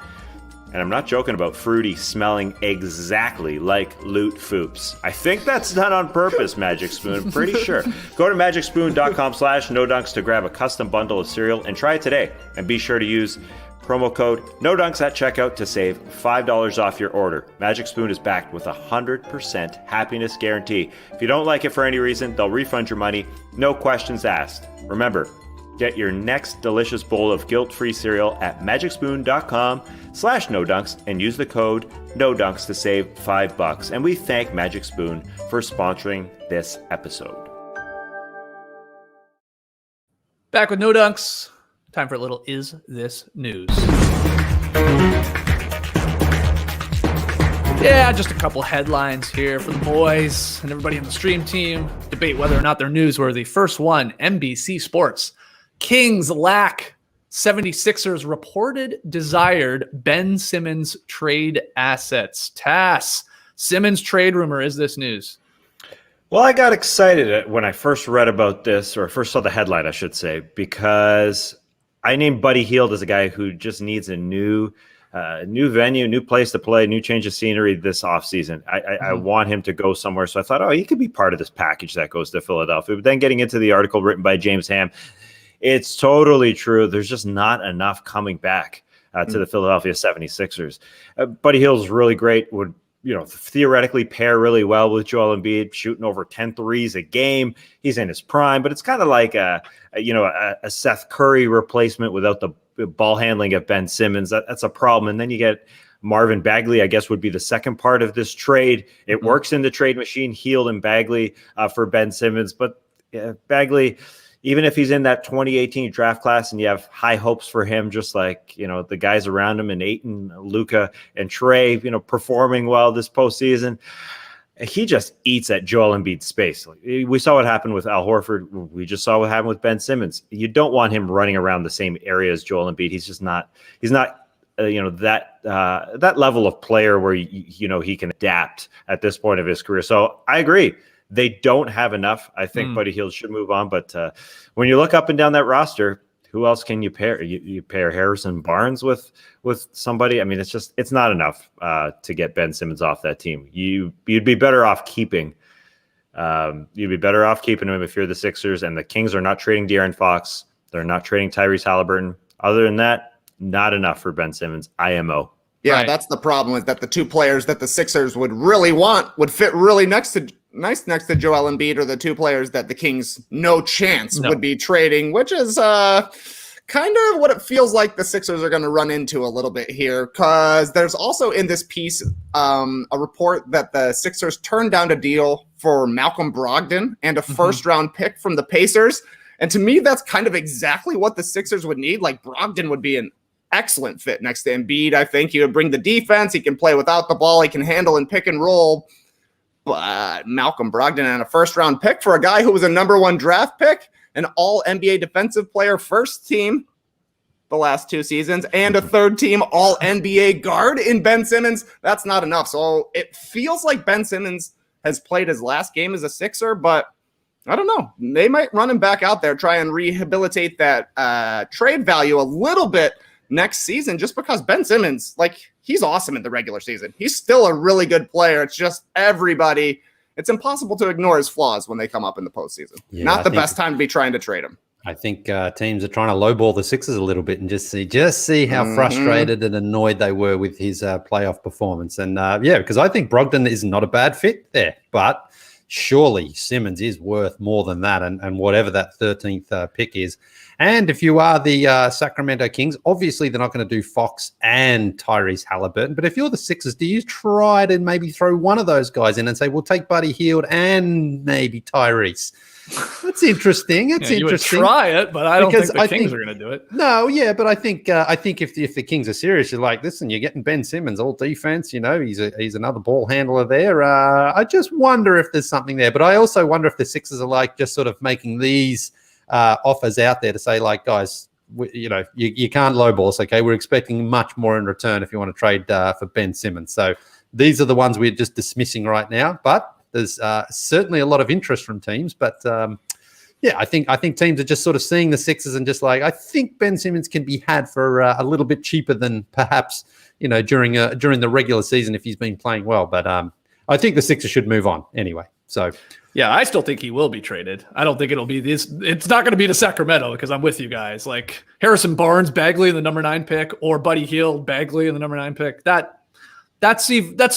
And I'm not joking about fruity smelling exactly like Loot Foops. I think that's done on purpose, Magic Spoon. I'm pretty sure. Go to magicspoon.com/nodunks to grab a custom bundle of cereal and try it today. And be sure to use promo code NODUNKS at checkout to save $5 off your order. Magic Spoon is backed with a 100% happiness guarantee. If you don't like it for any reason, they'll refund your money. No questions asked. Remember, get your next delicious bowl of guilt-free cereal at magicspoon.com/nodunks and use the code NODUNKS to save $5. And we thank Magic Spoon for sponsoring this episode. Back with No Dunks. Time for a little Is This News? Yeah, just a couple headlines here for the boys and everybody on the stream team. Debate whether or not they're newsworthy. First one, NBC Sports. Kings lack 76ers reported desired Ben Simmons trade assets. Tass, Simmons trade rumor. Is this news? Well, I got excited when I first read about this, or first saw the headline, I should say, because I named Buddy Hield as a guy who just needs a new venue, new place to play, new change of scenery this offseason. I want him to go somewhere. So I thought, he could be part of this package that goes to Philadelphia. But then getting into the article written by James Ham, it's totally true. There's just not enough coming back to the Philadelphia 76ers. Buddy Hield is really great, would theoretically pair really well with Joel Embiid, shooting over 10 threes a game. He's in his prime, but it's kind of like a Seth Curry replacement without the ball handling of Ben Simmons. That's a problem. And then you get Marvin Bagley, I guess, would be the second part of this trade. It works in the trade machine, Hield and Bagley for Ben Simmons. But Bagley, even if he's in that 2018 draft class and you have high hopes for him, just like, the guys around him and Ayton, Luka, and Trey, performing well this postseason, he just eats at Joel Embiid's space. We saw what happened with Al Horford. We just saw what happened with Ben Simmons. You don't want him running around the same area as Joel Embiid. He's not that level of player where, he can adapt at this point of his career. So I agree. They don't have enough. I think Buddy Hield should move on. But when you look up and down that roster, who else can you pair? You pair Harrison Barnes with somebody. I mean, it's not enough to get Ben Simmons off that team. You'd be better off keeping. You'd be better off keeping him if you're the Sixers. And the Kings are not trading De'Aaron Fox. They're not trading Tyrese Halliburton. Other than that, not enough for Ben Simmons. IMO. Yeah, Right. That's the problem, is that the two players that the Sixers would really want would fit really nice next to Joel Embiid, or the two players that the Kings no chance would be trading, which is kind of what it feels like the Sixers are going to run into a little bit here, because there's also in this piece a report that the Sixers turned down a deal for Malcolm Brogdon and a first-round pick from the Pacers. And to me, that's kind of exactly what the Sixers would need. Like, Brogdon would be an excellent fit next to Embiid. I think he would bring the defense. He can play without the ball. He can handle and pick and roll. But Malcolm Brogdon and a first-round pick for a guy who was a number 1 draft pick, an all-NBA defensive player first team the last 2 seasons, and a third-team all-NBA guard in Ben Simmons, that's not enough. So it feels like Ben Simmons has played his last game as a Sixer, but I don't know. They might run him back out there, try and rehabilitate that trade value a little bit next season, just because Ben Simmons, he's awesome in the regular season. He's still a really good player. It's just it's impossible to ignore his flaws when they come up in the postseason. Yeah, Not the best time to be trying to trade him. I think teams are trying to lowball the Sixers a little bit and just see how frustrated and annoyed they were with his playoff performance. And because I think Brogdon is not a bad fit there, but surely Simmons is worth more than that, and whatever that 13th pick is. And if you are the Sacramento Kings, obviously they're not going to do Fox and Tyrese Halliburton. But if you're the Sixers, do you try to maybe throw one of those guys in and say, we'll take Buddy Hield and maybe Tyrese? That's interesting. It's interesting. You would try it, but I don't think the Kings are going to do it. No, yeah, but I think if the Kings are serious, you're like, listen, you're getting Ben Simmons, all defense. He's another ball handler there. I just wonder if there's something there. But I also wonder if the Sixers are like just sort of making these offers out there to say, like, guys, you can't lowball us. Okay, we're expecting much more in return if you want to trade for Ben Simmons. So these are the ones we're just dismissing right now, but. There's certainly a lot of interest from teams, but I think teams are just sort of seeing the Sixers and just like, I think Ben Simmons can be had for a little bit cheaper than perhaps during the regular season if he's been playing well. But I think the Sixers should move on anyway. So yeah, I still think he will be traded. I don't think it'll be this. It's not going to be to Sacramento because I'm with you guys. Like Harrison Barnes, Bagley in the number 9 pick, or Buddy Hield, Bagley in the number 9 pick. That's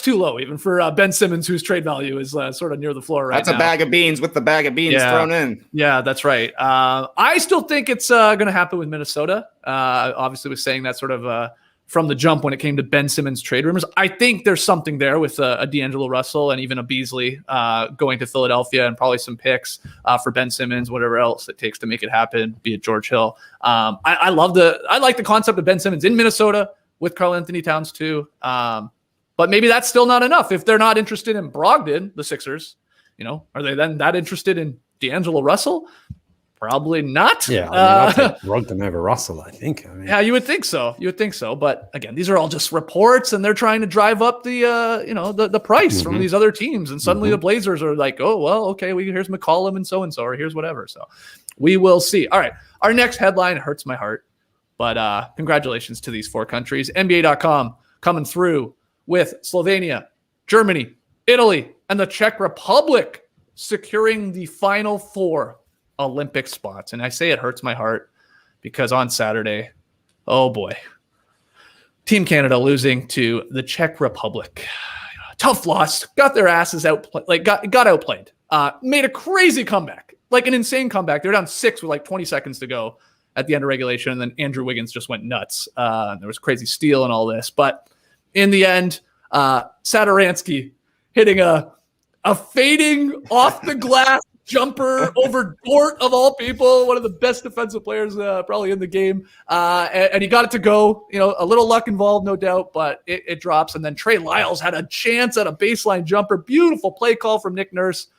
too low even for Ben Simmons, whose trade value is sort of near the floor right now. That's a bag of beans with the bag of beans thrown in. Yeah, that's right. I still think it's going to happen with Minnesota. Obviously, was saying that sort of from the jump when it came to Ben Simmons trade rumors. I think there's something there with a D'Angelo Russell and even a Beasley going to Philadelphia and probably some picks for Ben Simmons, whatever else it takes to make it happen, be it George Hill. I like the concept of Ben Simmons in Minnesota with Karl Anthony Towns too. But maybe that's still not enough. If they're not interested in Brogdon, the Sixers, are they then that interested in D'Angelo Russell? Probably not. Yeah, I'd take Brogdon over Russell, I think. Yeah, you would think so. But again, these are all just reports, and they're trying to drive up the the price from these other teams. And suddenly the Blazers are like, oh well, okay, here's McCollum and so, or here's whatever. So we will see. All right, our next headline hurts my heart, but congratulations to these 4 countries. NBA.com coming through with Slovenia, Germany, Italy, and the Czech Republic securing the final 4 Olympic spots. And I say it hurts my heart because on Saturday, oh boy, Team Canada losing to the Czech Republic. Tough loss, got their asses outplayed, got outplayed. Made a crazy comeback, like an insane comeback. They're down 6 with like 20 seconds to go at the end of regulation, and then Andrew Wiggins just went nuts. There was crazy steal and all this, but in the end, Satoransky hitting a fading off the glass jumper over Dort of all people, one of the best defensive players probably in the game, and he got it to go. A little luck involved, no doubt, but it drops. And then Trey Lyles had a chance at a baseline jumper, beautiful play call from Nick Nurse,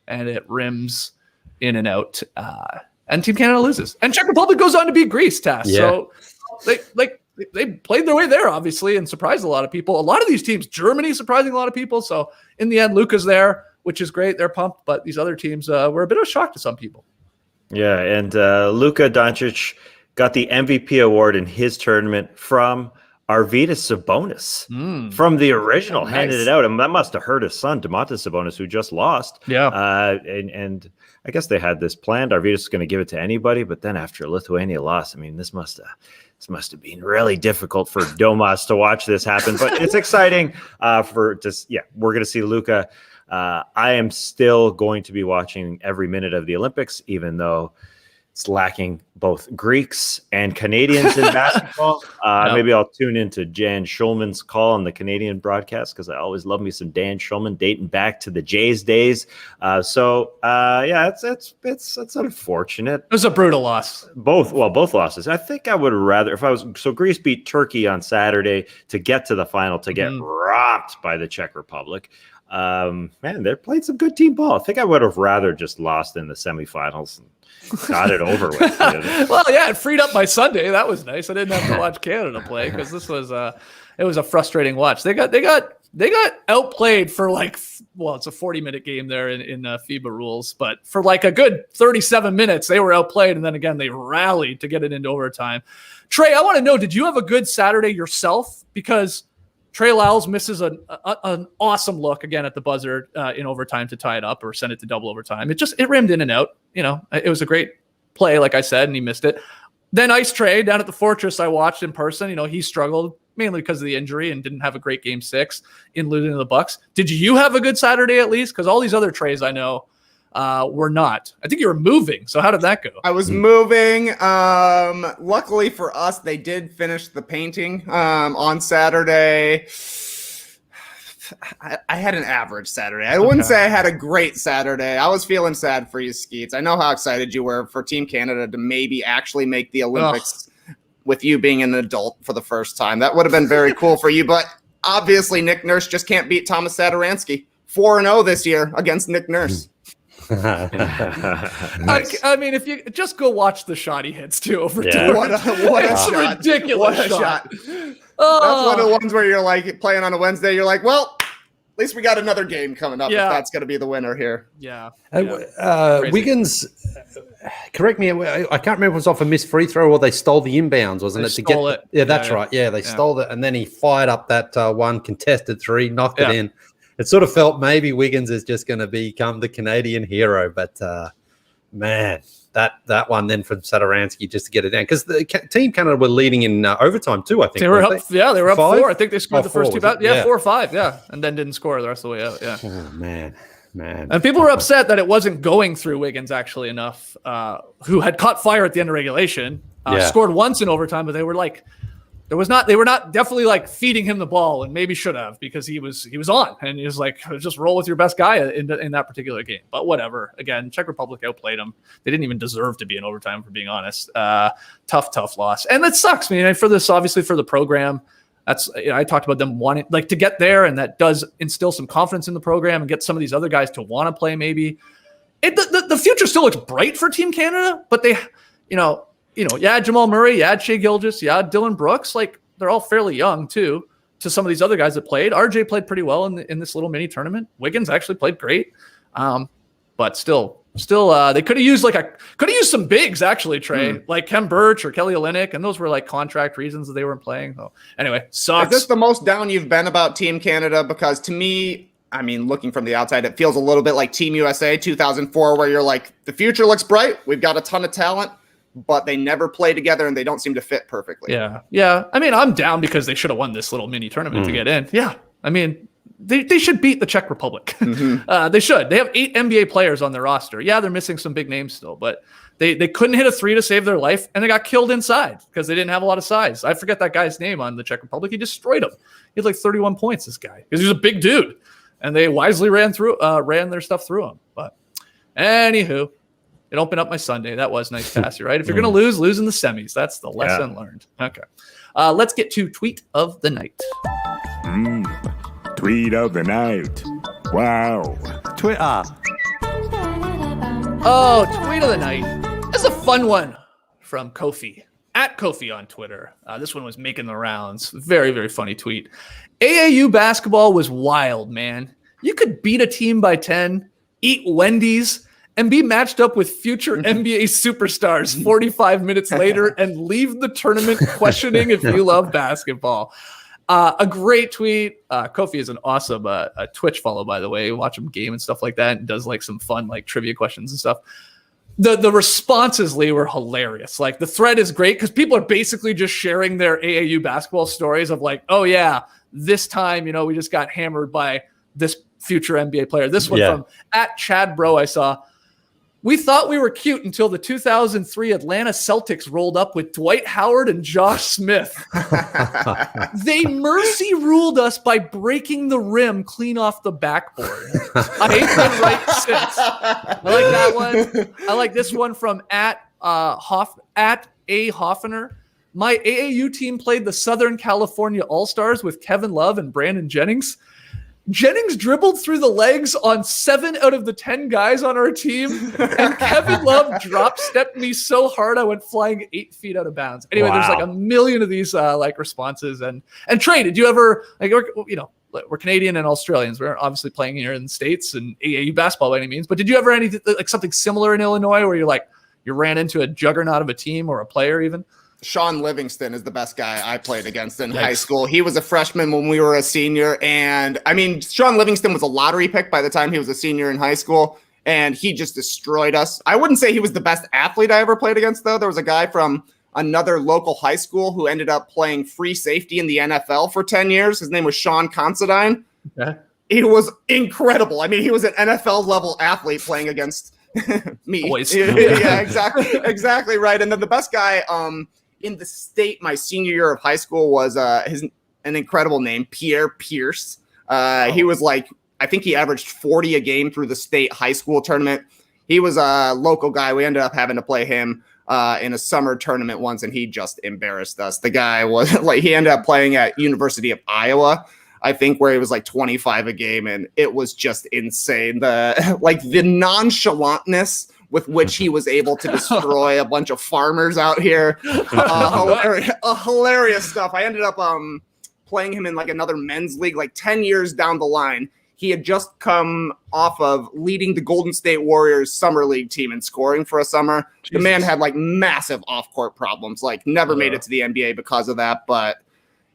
and it rims in and out. And Team Canada loses, and Czech Republic goes on to beat Greece. Tass. Yeah. So they played their way there, obviously, and surprised a lot of people. A lot of these teams, Germany surprising a lot of people. So in the end, Luka's there, which is great. They're pumped, but these other teams were a bit of a shock to some people. Yeah, and Luka Doncic got the MVP award in his tournament from Arvydas Sabonis from the original, nice. Handed it out. And that must have hurt his son, Domantas Sabonis, who just lost. Yeah. And I guess they had this planned. Arvydas was going to give it to anybody, but then after Lithuania lost, this must have been really difficult for Domas to watch this happen. But it's exciting we're going to see Luka. I am still going to be watching every minute of the Olympics, even though it's lacking both Greeks and Canadians in basketball. Maybe I'll tune into Jan Schulman's call on the Canadian broadcast because I always love me some Dan Schulman dating back to the Jays days. It's unfortunate. It was a brutal loss. Both losses. I think I would rather Greece beat Turkey on Saturday to get to the final to get rocked by the Czech Republic. They played some good team ball. I think I would have rather just lost in the semifinals and got it over with. Well, yeah, it freed up my Sunday. That was nice. I didn't have to watch Canada play because this was it was a frustrating watch. They got outplayed for it's a 40-minute game there in FIBA rules, but for like a good 37 minutes they were outplayed, and then again they rallied to get it into overtime. Trey, I want to know, did you have a good Saturday yourself? Because Trey Lyles misses an awesome look again at the buzzer in overtime to tie it up or send it to double overtime. It rimmed in and out. It was a great play, like I said, and he missed it. Then Ice Trey down at the Fortress, I watched in person. He struggled mainly because of the injury and didn't have a great game 6 in losing to the Bucks. Did you have a good Saturday at least? Because all these other Treys I know were not. I think you were moving. So how did that go? I was moving. Luckily for us, they did finish the painting on Saturday. I had an average Saturday. I wouldn't say I had a great Saturday. I was feeling sad for you, Skeets. I know how excited you were for Team Canada to maybe actually make the Olympics with you being an adult for the first time. That would have been very cool for you, but obviously Nick Nurse just can't beat Thomas Satoransky. 4-0 this year against Nick Nurse. Nice. I mean, if you just go watch the shot he hits too over Yeah. two. What a It's shot. ridiculous What a shot. That's one of the ones where you're like playing on a Wednesday. You're like, well, at least we got another game coming up. Yeah. If that's going to be the winner here. Yeah. Wiggins, correct me. I can't remember if it was off a missed free throw or they stole the inbounds, wasn't They it? stole it. Yeah, that's Yeah. right. Yeah, they stole it. And then he fired up that one contested 3, knocked Yeah. it in. It sort of felt maybe Wiggins is just going to become the Canadian hero. But, man, that one then from Satoransky just to get it down. Because the Team Canada were leading in overtime too, I think. They were up. weren't Yeah, they were up 5? 4. I think they scored Oh, the first 4, 2 was it? Yeah, Yeah. 4 or 5. Yeah, and then didn't score the rest of the way out. Yeah. Oh, man. And people were upset that it wasn't going through Wiggins actually enough, who had caught fire at the end of regulation, scored once in overtime, but they were like, they were not definitely like feeding him the ball, and maybe should have, because he was on, and he was like, just roll with your best guy in that particular game. But whatever. Again, Czech Republic outplayed them. They didn't even deserve to be in overtime, for being honest. Tough loss, and that sucks. I mean, for this, obviously for the program. That's, I talked about them wanting like to get there, and that does instill some confidence in the program and get some of these other guys to want to play. Maybe the future still looks bright for Team Canada, but they, Jamal Murray, Shea Gilgeous, Dylan Brooks, like they're all fairly young too. To some of these other guys that played, RJ played pretty well in this little mini tournament. Wiggins actually played great, but still, they could have used some bigs actually, Trey, like Kem Birch or Kelly Olynyk, and those were like contract reasons that they weren't playing. So anyway, sucks. Is this the most down you've been about Team Canada? Because to me, I mean, looking from the outside, it feels a little bit like Team USA 2004, where you're like, the future looks bright. We've got a ton of talent, but they never play together and they don't seem to fit perfectly. Yeah. I mean, I'm down because they should have won this little mini tournament to get in. Yeah. I mean, they should beat the Czech Republic. They should. They have 8 NBA players on their roster. Yeah, they're missing some big names still, but they couldn't hit a 3 to save their life, and they got killed inside because they didn't have a lot of size. I forget that guy's name on the Czech Republic. He destroyed him. He had like 31 points, this guy, because he was a big dude, and they wisely ran their stuff through him. But anywho, it opened up my Sunday. That was nice, Cassie, right? If you're going to lose in the semis. That's the lesson learned. Okay. Let's get to tweet of the night. Tweet of the night. Wow. Twitter. Oh, tweet of the night. This is a fun one from Kofi, at Kofi on Twitter. This one was making the rounds. Very, very funny tweet. AAU basketball was wild, man. You could beat a team by 10, eat Wendy's, and be matched up with future NBA superstars 45 minutes later and leave the tournament questioning if you love basketball. A great tweet. Kofi is an awesome Twitch follow, by the way. Watch him game and stuff like that, and does like some fun like trivia questions and stuff. The responses, Leigh, were hilarious. Like the thread is great because people are basically just sharing their AAU basketball stories of like, oh yeah, this time, we just got hammered by this future NBA player. This one from at Chad Bro I saw. We thought we were cute until the 2003 Atlanta Celtics rolled up with Dwight Howard and Josh Smith. They mercy ruled us by breaking the rim clean off the backboard. I ain't been right since. I like that one. I like this one from at A. Hoffner. My AAU team played the Southern California All-Stars with Kevin Love and Brandon Jennings. Jennings dribbled through the legs on 7 out of the 10 guys on our team, and Kevin Love drop-stepped me so hard I went flying 8 feet out of bounds. Anyway, There's like a million of these like responses. And Trey, did you ever we're Canadian and Australians. We're obviously playing here in the States and AAU basketball by any means. But did you ever anything like something similar in Illinois where you ran into a juggernaut of a team or a player even? Sean Livingston is the best guy I played against in high school. He was a freshman when we were a senior. And I mean, Sean Livingston was a lottery pick by the time he was a senior in high school. And he just destroyed us. I wouldn't say he was the best athlete I ever played against, though. There was a guy from another local high school who ended up playing free safety in the NFL for 10 years. His name was Sean Considine. Okay. He was incredible. I mean, he was an NFL level athlete playing against me. Boys. Yeah, exactly right. And then the best guy in the state my senior year of high school was an incredible name, Pierre Pierce. He was like, I think he averaged 40 a game through the state high school tournament. He was a local guy. We ended up having to play him in a summer tournament once, and he just embarrassed us. The guy was like, he ended up playing at University of Iowa, I think, where he was like 25 a game, and it was just insane. The nonchalantness with which he was able to destroy a bunch of farmers out here. Hilarious stuff. I ended up playing him in like another men's league, like 10 years down the line. He had just come off of leading the Golden State Warriors summer league team and scoring for a summer. Jesus. The man had like massive off-court problems, like never made it to the NBA because of that, but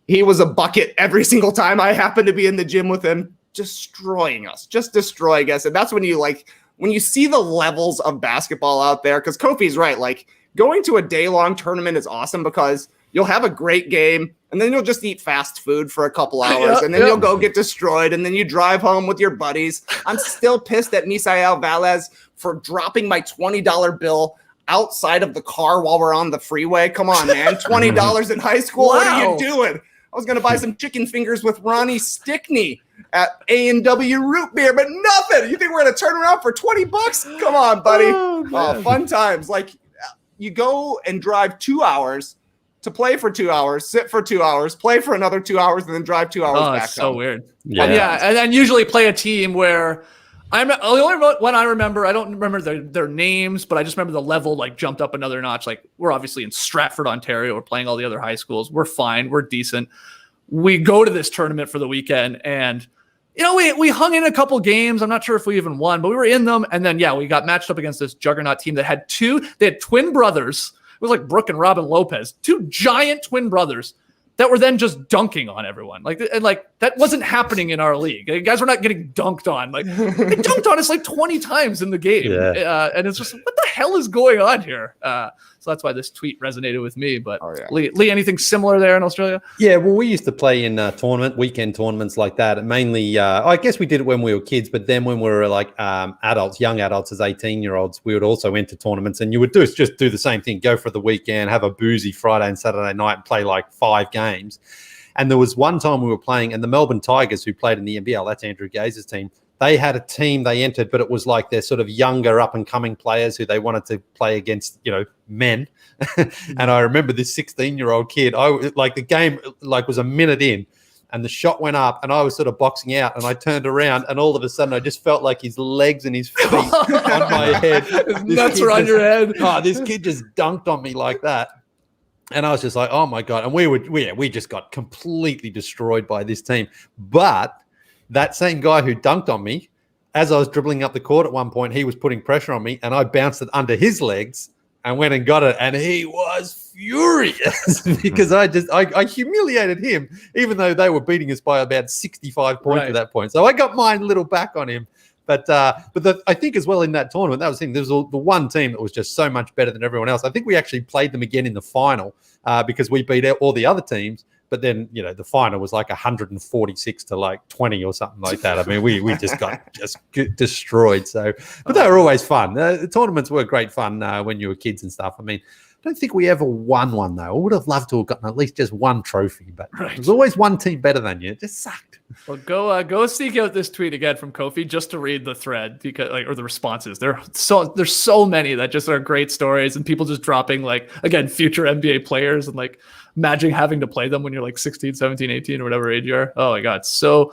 he was a bucket every single time I happened to be in the gym with him, destroying us. And that's when you see the levels of basketball out there, because Kofi's right. Like, going to a day-long tournament is awesome because you'll have a great game, and then you'll just eat fast food for a couple hours, and then you'll go get destroyed, and then you drive home with your buddies. I'm still pissed at Misael Valles for dropping my $20 bill outside of the car while we're on the freeway. Come on, man. $20 in high school? Wow. What are you doing? I was going to buy some chicken fingers with Ronnie Stickney at A&W Root Beer, but nothing. You think we're going to turn around for $20? Come on, buddy. Oh, fun times. Like, you go and drive 2 hours to play for 2 hours, sit for 2 hours, play for another 2 hours, and then drive 2 hours back. It's so home. weird. Yeah. And then usually play a team where the only one I remember, I don't remember their names, but I just remember the level like jumped up another notch. Like, we're obviously in Stratford, Ontario. We're playing all the other high schools. We're fine. We're decent. We go to this tournament for the weekend, and we hung in a couple games. I'm not sure if we even won, but we were in them. And then, we got matched up against this juggernaut team that had twin brothers. It was like Brooke and Robin Lopez, two giant twin brothers that were then just dunking on everyone. Like that wasn't happening in our league. Like, guys were not getting dunked on. Like, they dunked on us like 20 times in the game. Yeah. And it's just, what the hell is going on here? So that's why this tweet resonated with me. But Leigh, anything similar there in Australia? Yeah, well, we used to play in weekend tournaments like that. And mainly, I guess we did it when we were kids, but then when we were like young adults as 18-year-olds, we would also enter tournaments, and you would just do the same thing, go for the weekend, have a boozy Friday and Saturday night and play like 5 games. And there was one time we were playing, and the Melbourne Tigers, who played in the NBL, that's Andrew Gaze's team, they had a team they entered, but it was like their sort of younger up-and-coming players who they wanted to play against, men. And I remember this 16-year-old kid, the game was a minute in, and the shot went up, and I was sort of boxing out, and I turned around, and all of a sudden I just felt like his legs and his feet on my head. His nuts were on your head. Oh, this kid just dunked on me like that. And I was just like, oh, my God. And we just got completely destroyed by this team. But that same guy who dunked on me, as I was dribbling up the court at one point, he was putting pressure on me, and I bounced it under his legs and went and got it. And he was furious because I humiliated him, even though they were beating us by about 65 points at that point. So I got mine a little back on him. But I think as well in that tournament, that was the thing. There was the one team that was just so much better than everyone else. I think we actually played them again in the final because we beat all the other teams. But then, the final was like 146 to like 20 or something like that. I mean, we just got destroyed. So, but they were always fun. The tournaments were great fun when you were kids and stuff. I mean, I don't think we ever won one, though. I would have loved to have gotten at least just one trophy, but there's always one team better than you. It just sucked. Well, go seek out this tweet again from Kofi just to read the thread or the responses. There's so many that just are great stories, and people just dropping future NBA players and like imagining having to play them when you're like 16, 17, 18 or whatever age you are. Oh my God, so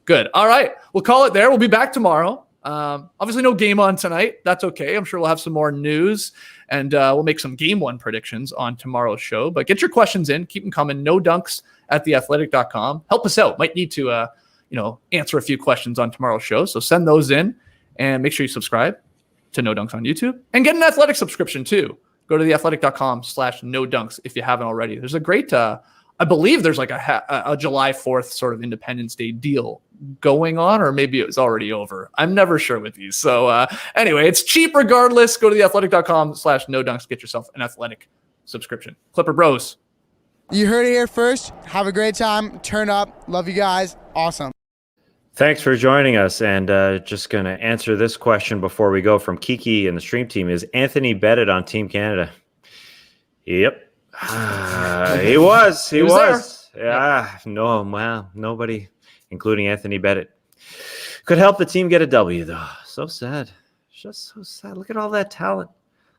good. All right, we'll call it there. We'll be back tomorrow. Obviously no game on tonight. That's okay. I'm sure we'll have some more news, and we'll make some game 1 predictions on tomorrow's show. But get your questions in. Keep them coming. NoDunks@theathletic.com. Help us out. Might need to, answer a few questions on tomorrow's show. So send those in, and make sure you subscribe to No Dunks on YouTube, and get an Athletic subscription too. Go to theathletic.com/NoDunks if you haven't already. There's a great, I believe there's like a July 4th sort of Independence Day deal going on, or maybe it was already over. I'm never sure with these. So anyway, it's cheap regardless. Go to theathletic.com/NoDunks. Get yourself an Athletic subscription. Clipper Bros. You heard it here first. Have a great time. Turn up. Love you guys. Awesome. Thanks for joining us. And just going to answer this question before we go from Kiki and the stream team. Is Anthony Bennett on Team Canada? Yep. He was. He was. Yeah. No, wow. Nobody, including Anthony Bennett, could help the team get a W, though. So sad. Just so sad. Look at all that talent.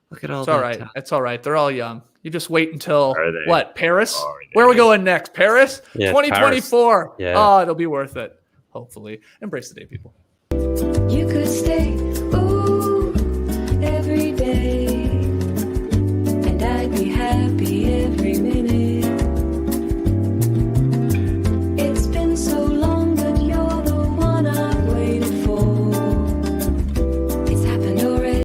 Look at all that talent. It's all right. They're all young. You just wait until, what, Paris? Are they? Where are we going next? Paris? Yeah, 2024. Paris. Yeah. Oh, it'll be worth it. Hopefully. Embrace the day, people. You could